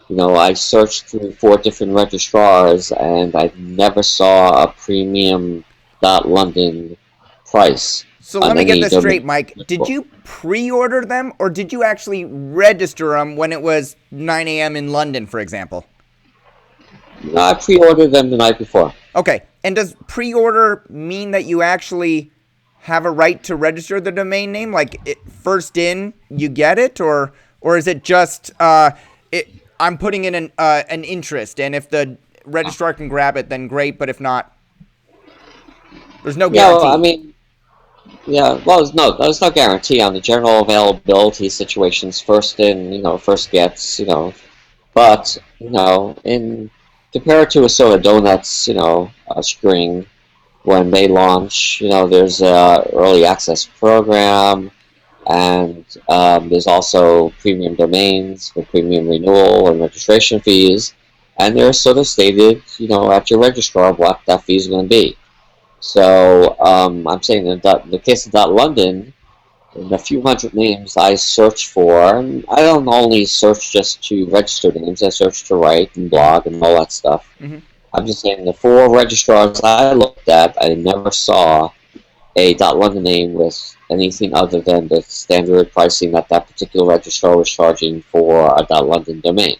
I searched through 4 different registrars, and I never saw a premium .London price. So let me get this straight, Mike. Did you pre-order them, or did you actually register them when it was 9 a.m. in London, for example? No, I pre-ordered them the night before. Okay. And does pre-order mean that you actually have a right to register the domain name? Like, first in, you get it? Or is it just... I'm putting in an interest, and if the registrar can grab it, then great. But if not, there's no guarantee. There's no guarantee on the general availability situations. First in, first gets, But in compared to a soda donuts, a string, when they launch, there's a early access program. And there's also premium domains with premium renewal and registration fees. And they're sort of stated, at your registrar what that fee is going to be. So I'm saying in the case of .London, in the few hundred names I search for, and I don't only search just to register names, I search to write and blog and all that stuff. Mm-hmm. I'm just saying the 4 registrars I looked at, I never saw a .London name with anything other than the standard pricing that particular registrar was charging for a .London domain.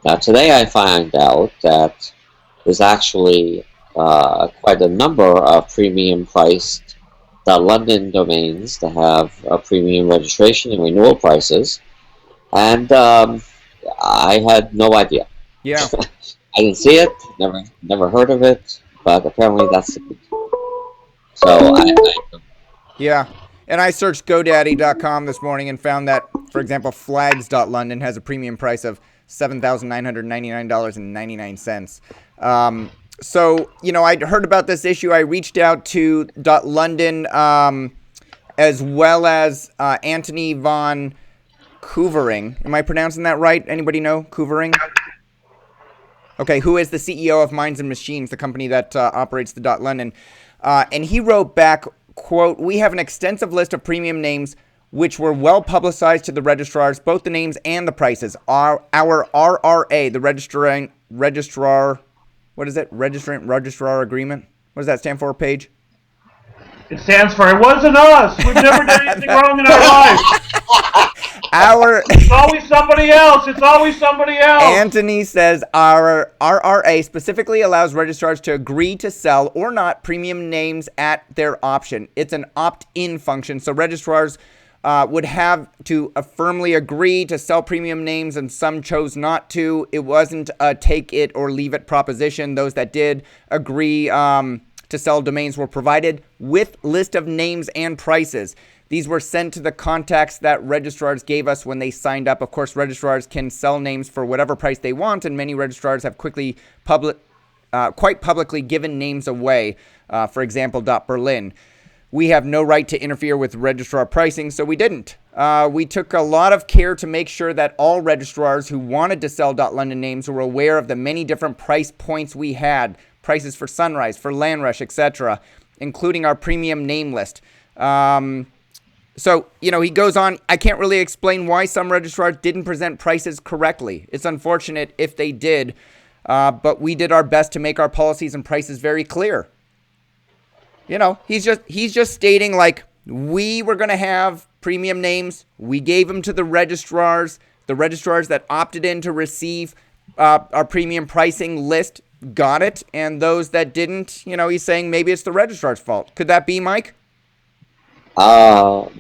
Now today I find out that there's actually quite a number of premium priced .London domains that have premium registration and renewal prices, and I had no idea. Yeah. I didn't see it, never heard of it, but apparently that's the case. So Yeah. And I searched GoDaddy.com this morning and found that, for example, flags.london has a premium price of $7,999.99. So, I'd heard about this issue. I reached out to .london as well as Anthony von Koevering. Am I pronouncing that right? Anybody know Koevering? Okay, who is the CEO of Minds and Machines, the company that operates the .london. And he wrote back, quote, "We have an extensive list of premium names which were well publicized to the registrars, both the names and the prices. Our RRA, the registrar, what is it? Registrar Agreement? What does that stand for, Paige? It stands for, it wasn't us. We've never done anything wrong in our life. It's always somebody else. It's always somebody else. Anthony says our RRA specifically allows registrars to agree to sell or not premium names at their option. It's an opt-in function, so registrars would have to firmly agree to sell premium names, and some chose not to. It wasn't a take it or leave it proposition. Those that did agree to sell domains were provided with list of names and prices. These were sent to the contacts that registrars gave us when they signed up. Of course, registrars can sell names for whatever price they want, and many registrars have quite publicly given names away. For example, .Berlin. We have no right to interfere with registrar pricing, so we didn't. We took a lot of care to make sure that all registrars who wanted to sell .London names were aware of the many different price points we had, prices for Sunrise, for Landrush, etc., including our premium name list. So, he goes on, I can't really explain why some registrars didn't present prices correctly. It's unfortunate if they did, but we did our best to make our policies and prices very clear. He's just stating, like, we were going to have premium names. We gave them to the registrars that opted in to receive our premium pricing list got it, and those that didn't, he's saying maybe it's the registrar's fault. Could that be, Mike? Well,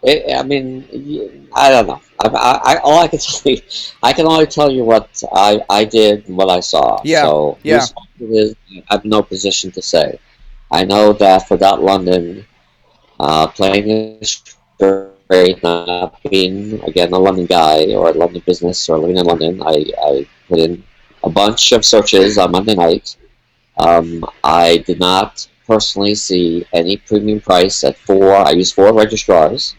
I don't know. All I can tell you, I can only tell you what I did and what I saw. Yeah. So yeah. I have no position to say. I know that for .London, playing this straight, not being, again, a London guy or a London business or living in London, I put in a bunch of searches on Monday night. I did not personally see any premium price at I used 4 registrars,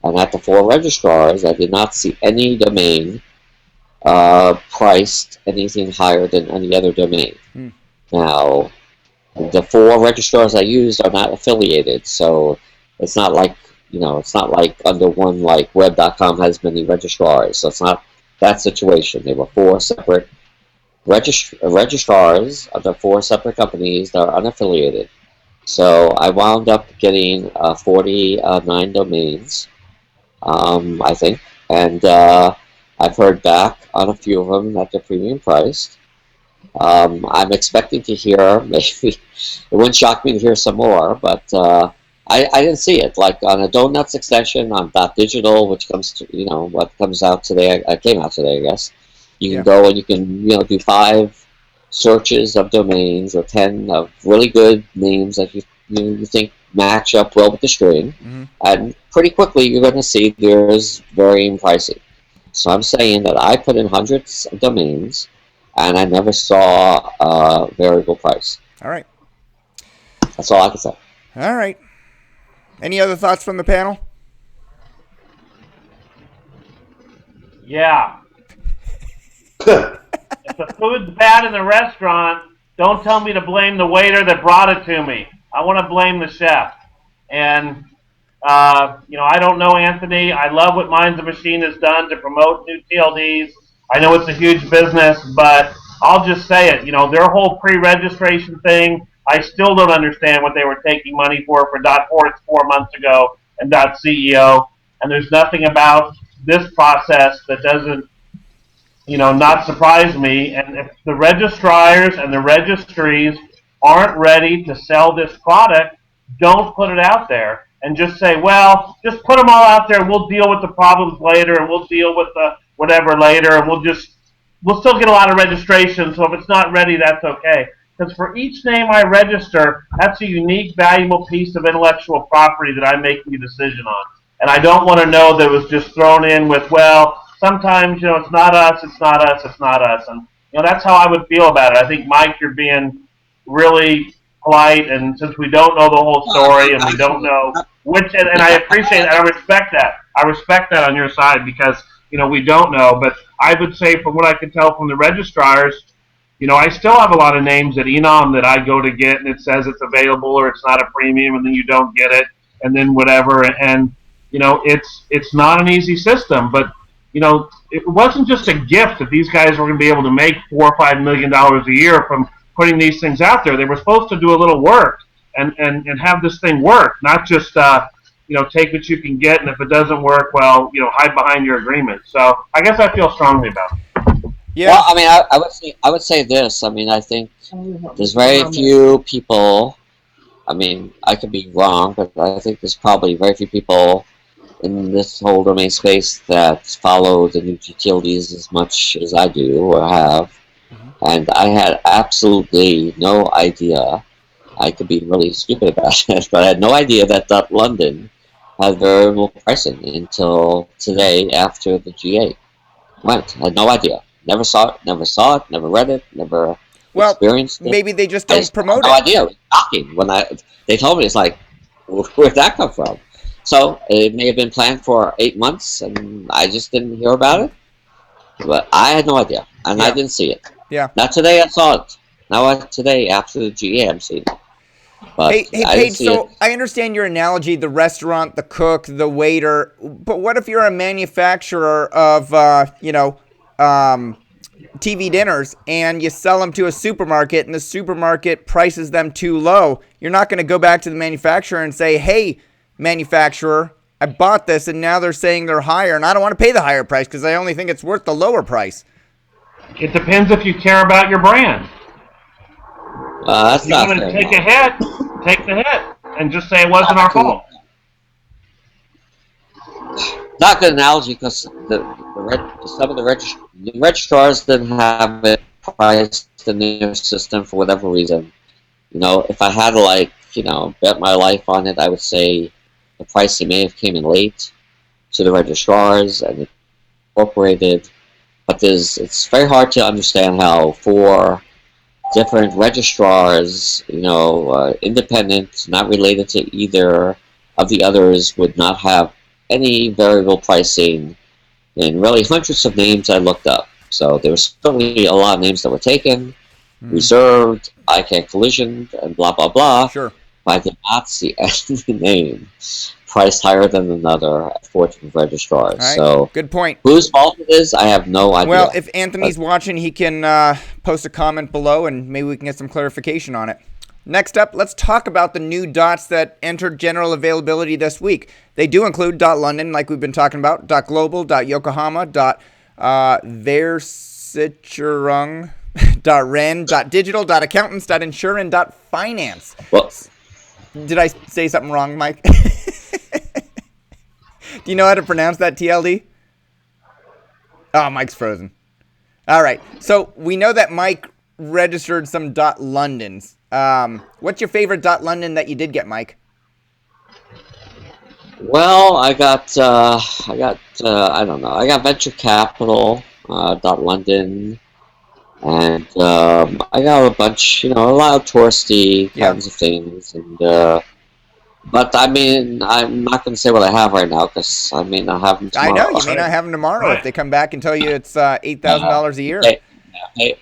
and at the 4 registrars, I did not see any domain priced anything higher than any other domain. Now, the 4 registrars I used are not affiliated, so it's not like, it's not like under one, like web.com has many registrars, so it's not that situation. They were 4 separate registrars of the 4 separate companies that are unaffiliated. So I wound up getting 49 domains, I think, and I've heard back on a few of them that they're premium priced. I'm expecting to hear, maybe, it wouldn't shock me to hear some more, but I didn't see it. Like on a Donuts extension on .digital, which comes to, what comes out today, came out today, I guess. You can go and you can, do 5 searches of domains or 10 of really good names that you think match up well with the string, and pretty quickly you're going to see there's varying pricing. So I'm saying that I put in hundreds of domains, and I never saw a variable price. All right. That's all I can say. All right. Any other thoughts from the panel? Yeah. If the food's bad in the restaurant, don't tell me to blame the waiter that brought it to me. I want to blame the chef. And, I don't know Anthony. I love what Minds and Machine has done to promote new TLDs. I know it's a huge business, but I'll just say it. Their whole pre-registration thing, I still don't understand what they were taking money for .Ports 4 months ago and .CEO. And there's nothing about this process that doesn't not surprise me. And if the registrars and the registries aren't ready to sell this product, don't put it out there and just say, well, just put them all out there and we'll deal with the problems later and we'll deal with the whatever later and we'll still get a lot of registrations. So if it's not ready, that's okay. Because for each name I register, that's a unique, valuable piece of intellectual property that I'm making a decision on. And I don't want to know that it was just thrown in with, well, sometimes, it's not us, it's not us, it's not us. And, that's how I would feel about it. I think, Mike, you're being really polite, and since we don't know the whole story and we don't know which, and I appreciate it, and I respect that. I respect that on your side because, we don't know. But I would say from what I can tell from the registrars, I still have a lot of names at Enom that I go to get, and it says it's available or it's not a premium, and then you don't get it, and then whatever. And it's not an easy system, but it wasn't just a gift that these guys were going to be able to make $4 or $5 million a year from putting these things out there. They were supposed to do a little work and have this thing work, not just take what you can get, and if it doesn't work, well, hide behind your agreement. So I guess I feel strongly about it. Yeah. Well, I mean, I would say this. I mean, I think there's very few people. I mean, I could be wrong, but I think there's probably very few people in this whole domain space that follow the new utilities as much as I do or have. And I had absolutely no idea. I could be really stupid about it, but I had no idea that .London had variable pricing until today after the GA went. I had no idea. Never saw it, never read it, never experienced it. Maybe they just don't promote it. No idea. It was shocking. When they told me, it's like, where'd that come from? So it may have been planned for 8 months, and I just didn't hear about it. But I had no idea, and I didn't see it. Yeah. Not today I saw it. Now today, after the GA, I'm seeing it. But hey Paige, so I understand your analogy, the restaurant, the cook, the waiter, but what if you're a manufacturer of, TV dinners and you sell them to a supermarket and the supermarket prices them too low? You're not going to go back to the manufacturer and say, hey, manufacturer, I bought this and now they're saying they're higher and I don't want to pay the higher price because I only think it's worth the lower price. It depends if you care about your brand. That's not fair. You want to take a hit, take the hit, and just say it wasn't our fault. Not a good analogy because some of the registrars didn't have it priced in their system for whatever reason. If I had to bet my life on it, I would say the pricing may have came in late to the registrars and incorporated. But it's very hard to understand how for different registrars, independent, not related to either of the others, would not have any variable pricing in really hundreds of names I looked up. So there was certainly a lot of names that were taken, reserved, ICANN collisioned, and blah, blah, blah. Sure. But I did not see any name priced higher than another for different registrars. Right. So good point. Whose fault it is, I have no idea. Well, if Anthony's watching, he can post a comment below and maybe we can get some clarification on it. Next up, let's talk about the new dots that entered general availability this week. They do include .London, like we've been talking about, .Global, .Yokohama, .Versicherung, .Ren, .Digital, .Accountants, .Insure, and .Finance. Well, did I say something wrong, Mike? Do you know how to pronounce that, TLD? Oh, Mike's frozen. All right. So we know that Mike registered some .Londons. What's your favorite .London that you did get, Mike? Well, I got I don't know. I got venture capital .London, and I got a bunch, a lot of touristy kinds of things, and but I mean, I'm not going to say what I have right now because I may not have them tomorrow. I know you may not have them tomorrow if they come back and tell you it's $8,000 a year.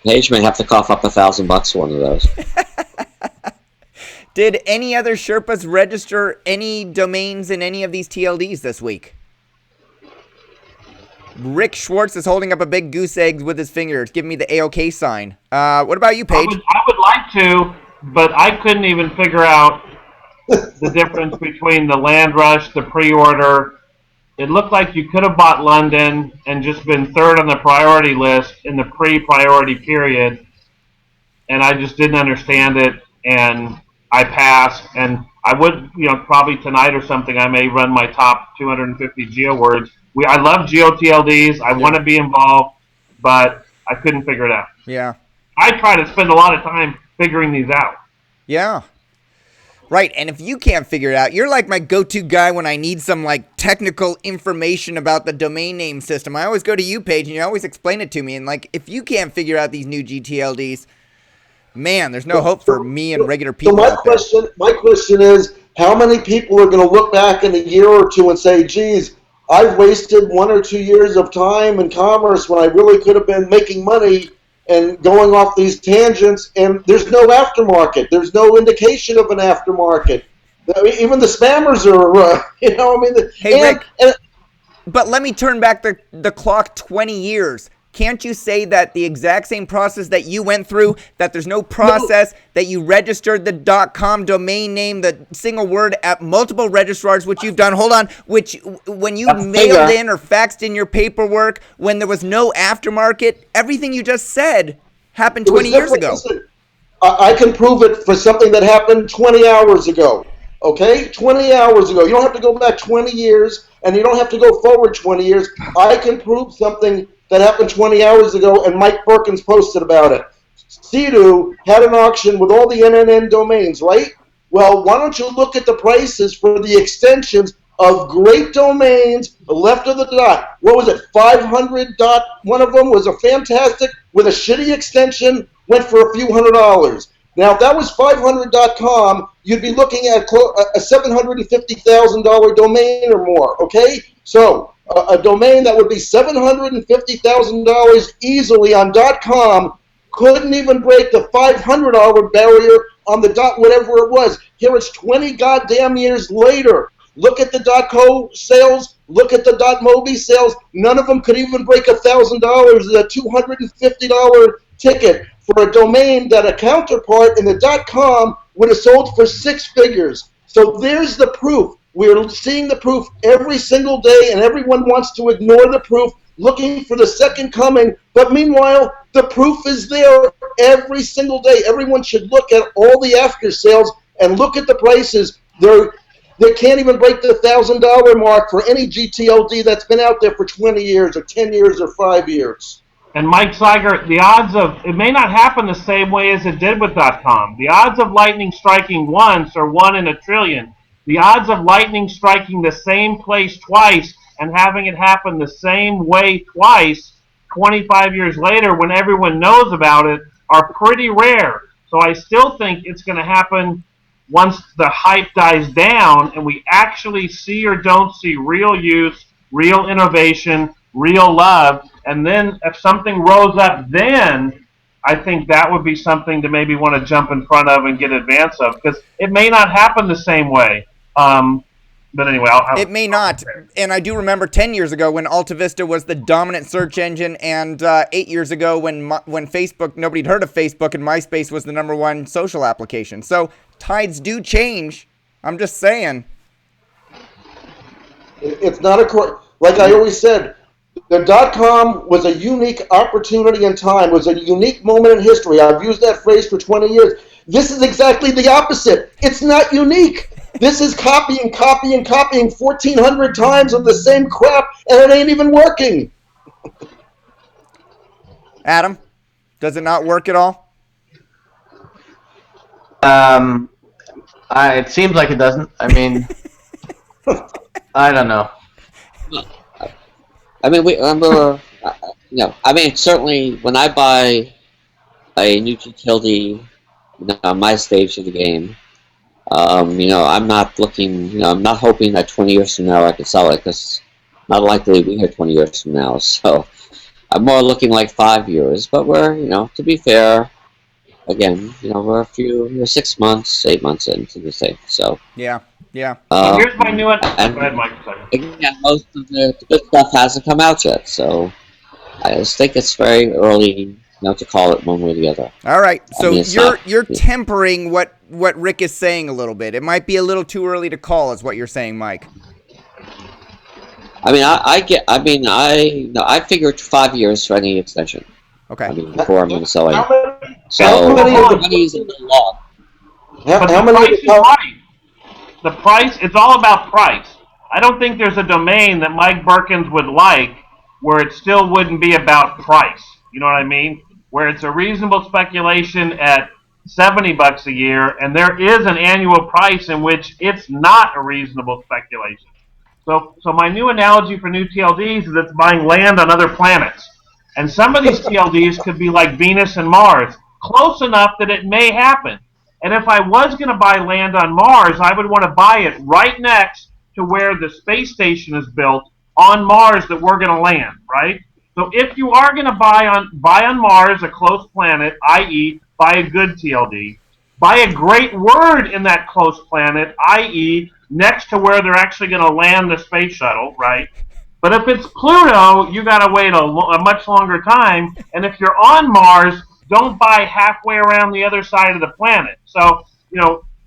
Paige may have to cough up $1,000 for one of those. Did any other Sherpas register any domains in any of these TLDs this week? Rick Schwartz is holding up a big goose egg with his fingers, giving me the AOK sign. What about you, Paige? I would like to, but I couldn't even figure out the difference between the land rush, the pre-order, it looked like you could have bought London and just been third on the priority list in the pre-priority period, and I just didn't understand it, and I passed. And I would, probably tonight or something, I may run my top 250 geo words. I love GeoTLDs. I want to be involved, but I couldn't figure it out. Yeah. I try to spend a lot of time figuring these out. Yeah. Right, and if you can't figure it out, you're like my go-to guy when I need some like technical information about the domain name system. I always go to you, Paige, and you always explain it to me. And like, if you can't figure out these new GTLDs, man, there's no hope for me and regular people. So my question is, how many people are going to look back in a year or two and say, geez, I've wasted 1 or 2 years of time in commerce when I really could have been making money and going off these tangents, and there's no aftermarket. There's no indication of an aftermarket. I mean, even the spammers are, Hey, Rick, but let me turn back the clock 20 years. Can't you say that the exact same process that you went through, that there's no process, that you registered the .com domain name, the single word at multiple registrars, which you've done, which when you mailed in or faxed in your paperwork, when there was no aftermarket, everything you just said happened 20 years ago. I can prove it for something that happened 20 hours ago. Okay? 20 hours ago. You don't have to go back 20 years, and you don't have to go forward 20 years. I can prove something that happened 20 hours ago, and Mike Berkens posted about it. Sea-Doo had an auction with all the NNN domains, right? Well, why don't you look at the prices for the extensions of great domains left of the dot? What was it, 500 dot? One of them was a fantastic, with a shitty extension, went for a few $100s. Now, if that was 500.com, you'd be looking at a $750,000 domain or more, okay? So, a domain that would be $750,000 easily on .com couldn't even break the $500 barrier on the whatever it was. Here it's 20 goddamn years later. Look at the .co sales. Look at the .mobi sales. None of them could even break $1,000. A $250 ticket for a domain that a counterpart in the .com would have sold for 6 figures. So there's the proof. We're seeing the proof every single day, and everyone wants to ignore the proof, looking for the second coming. But meanwhile, the proof is there every single day. Everyone should look at all the after sales and look at the prices. They can't even break the $1,000 mark for any GTLD that's been out there for 20 years or 10 years or 5 years. And Mike Cyger, the odds of, it may not happen the same way as it did with .com. The odds of lightning striking once are 1 in a trillion. The odds of lightning striking the same place twice and having it happen the same way twice, 25 years later, when everyone knows about it, are pretty rare. So I still think it's going to happen once the hype dies down and we actually see or don't see real use, real innovation, real love. And then if something rose up then, I think that would be something to maybe want to jump in front of and get advance of, because it may not happen the same way. But anyway, it may not. And I do remember 10 years ago when Alta Vista was the dominant search engine, and 8 years ago when Facebook, nobody'd heard of Facebook, and MySpace was the #1 social application. So tides do change. I'm just saying. It's not like I always said, the .com was a unique opportunity in time, was a unique moment in history. I've used that phrase for 20 years. This is exactly the opposite. It's not unique. This is copying 1,400 times of the same crap, and it ain't even working. Adam, does it not work at all? It seems like it doesn't. I mean, I don't know. I mean, certainly when I buy a new utility on my stage of the game, I'm not looking, I'm not hoping that 20 years from now I can sell it, because not likely to be here 20 years from now. So I'm more looking like 5 years. But we're, to be fair, again, we're 6 months, 8 months into the thing. So yeah. Here's my new one. Go ahead, Mike. Again, most of the good stuff hasn't come out yet, so I just think it's very early, to call it one way or the other. All right, so you're tempering what Rick is saying a little bit. It might be a little too early to call, is what you're saying, Mike. I figured 5 years for any extension. Okay. I mean, before I'm going to sell it. How So many of the money is a little long. But how the many price of is the right. The price, it's all about price. I don't think there's a domain that Mike Berkens would like where it still wouldn't be about price. You know what I mean? Where it's a reasonable speculation at $70 a year, and there is an annual price in which it's not a reasonable speculation. So my new analogy for new TLDs is it's buying land on other planets. And some of these TLDs could be like Venus and Mars, close enough that it may happen. And if I was going to buy land on Mars, I would want to buy it right next to where the space station is built on Mars that we're going to land, right? So if you are going to buy on Mars, a close planet, i.e., buy a good TLD, buy a great word in that close planet, i.e., next to where they're actually going to land the space shuttle, right? But if it's Pluto, you got to wait a much longer time. And if you're on Mars, don't buy halfway around the other side of the planet. So,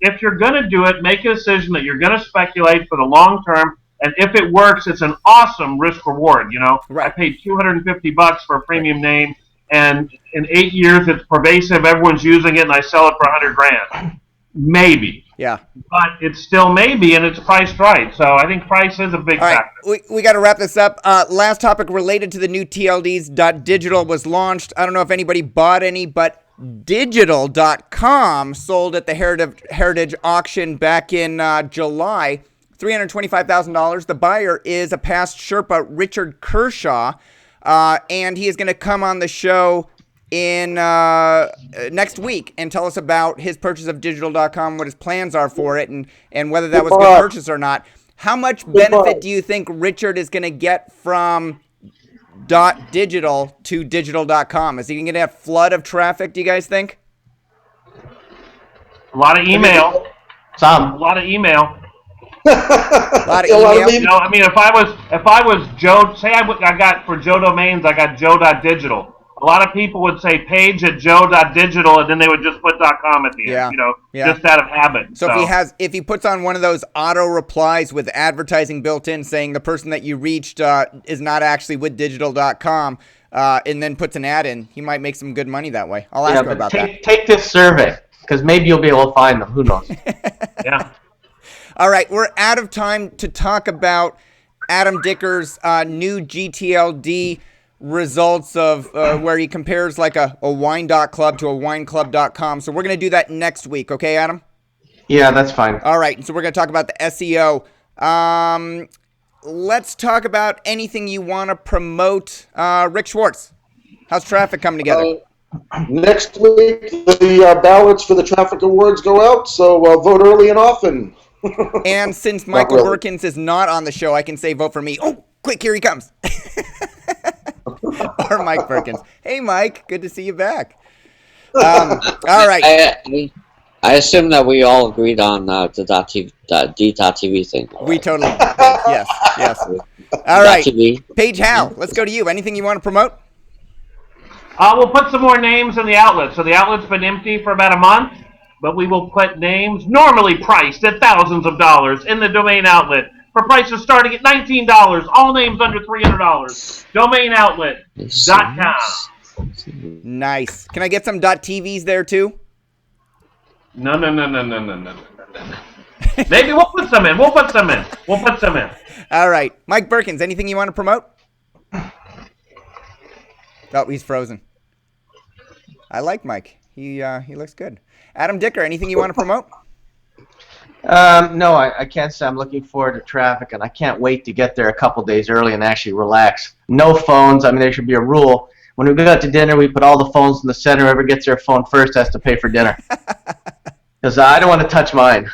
if you're going to do it, make a decision that you're going to speculate for the long term. And if it works, it's an awesome risk reward. Right. I paid $250 for a premium name, and in 8 years, it's pervasive. Everyone's using it, and I sell it for $100,000. Maybe. Yeah. But it's still maybe, and it's priced right. So I think price is a big All right, factor. we got to wrap this up. Last topic related to the new TLDs. Digital was launched. I don't know if anybody bought any, but digital.com sold at the Heritage auction back in July. $325,000. The buyer is a past Sherpa, Richard Kershaw, and he is going to come on the show in next week and tell us about his purchase of digital.com, what his plans are for it, and whether that was a good purchase or not. How much benefit do you think Richard is going to get from .digital to digital.com? Is he going to get a flood of traffic, do you guys think? A lot of email. Some. A lot of email. A lot of email. If I was Joe, say I got for Joe Domains, I got Joe.digital. A lot of people would say page at Joe.digital, and then they would just put .com at the end. Just out of habit. So if he puts on one of those auto replies with advertising built in saying the person that you reached is not actually with digital.com, and then puts an ad in, he might make some good money that way. I'll ask him about that. Take this survey, because maybe you'll be able to find them. Who knows? Yeah. All right, we're out of time to talk about Adam Dicker's new GTLD results of where he compares like a wine.club to a wineclub.com. So we're going to do that next week. Okay, Adam? Yeah, that's fine. All right. So we're going to talk about the SEO. Let's talk about anything you want to promote. Rick Schwartz, how's traffic coming together? Next week, the ballots for the traffic awards go out, so vote early and often. And since Michael Berkens is not on the show, I can say vote for me. Oh, quick, here he comes. Or Mike Berkens. Hey, Mike, good to see you back. All right. I assume that we all agreed on the D.TV thing. We totally did. Yes. All right. TV. Paige Howe, let's go to you. Anything you want to promote? We'll put some more names in the outlet. So the outlet's been empty for about a month, but we will put names normally priced at thousands of dollars in the domain outlet for prices starting at $19. All names under $300. DomainOutlet.com. Nice. Can I get some .tvs there too? No. Maybe we'll put some in. All right. Mike Berkens, anything you want to promote? Oh, he's frozen. I like Mike. He looks good. Adam Dicker, anything you want to promote? No, I can't say. I'm looking forward to traffic, and I can't wait to get there a couple days early and actually relax. No phones. I mean, there should be a rule. When we go out to dinner, we put all the phones in the center. Whoever gets their phone first has to pay for dinner. Because I don't want to touch mine.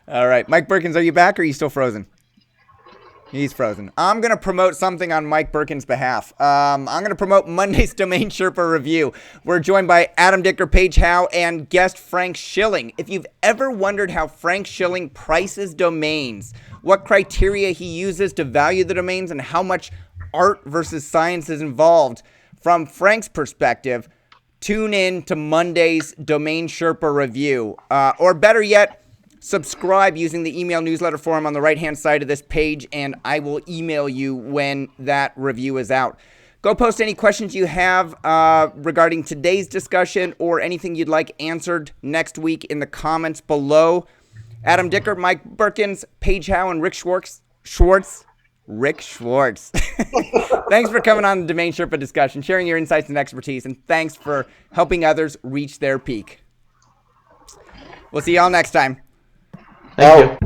All right. Mike Berkens, are you back or are you still frozen? He's frozen. I'm going to promote something on Mike Berkens' behalf. I'm going to promote Monday's DomainSherpa Review. We're joined by Adam Dicker, Paige Howe, and guest Frank Schilling. If you've ever wondered how Frank Schilling prices domains, what criteria he uses to value the domains, and how much art versus science is involved, from Frank's perspective, tune in to Monday's DomainSherpa Review. Or better yet, Subscribe using the email newsletter form on the right-hand side of this page, and I will email you when that review is out. Go post any questions you have regarding today's discussion or anything you'd like answered next week in the comments below. Adam Dicker, Mike Berkens, Paige Howe, and Rick Schwartz. Rick Schwartz. Thanks for coming on the Domain Sherpa Discussion, sharing your insights and expertise, and thanks for helping others reach their peak. We'll see y'all next time. Thank you.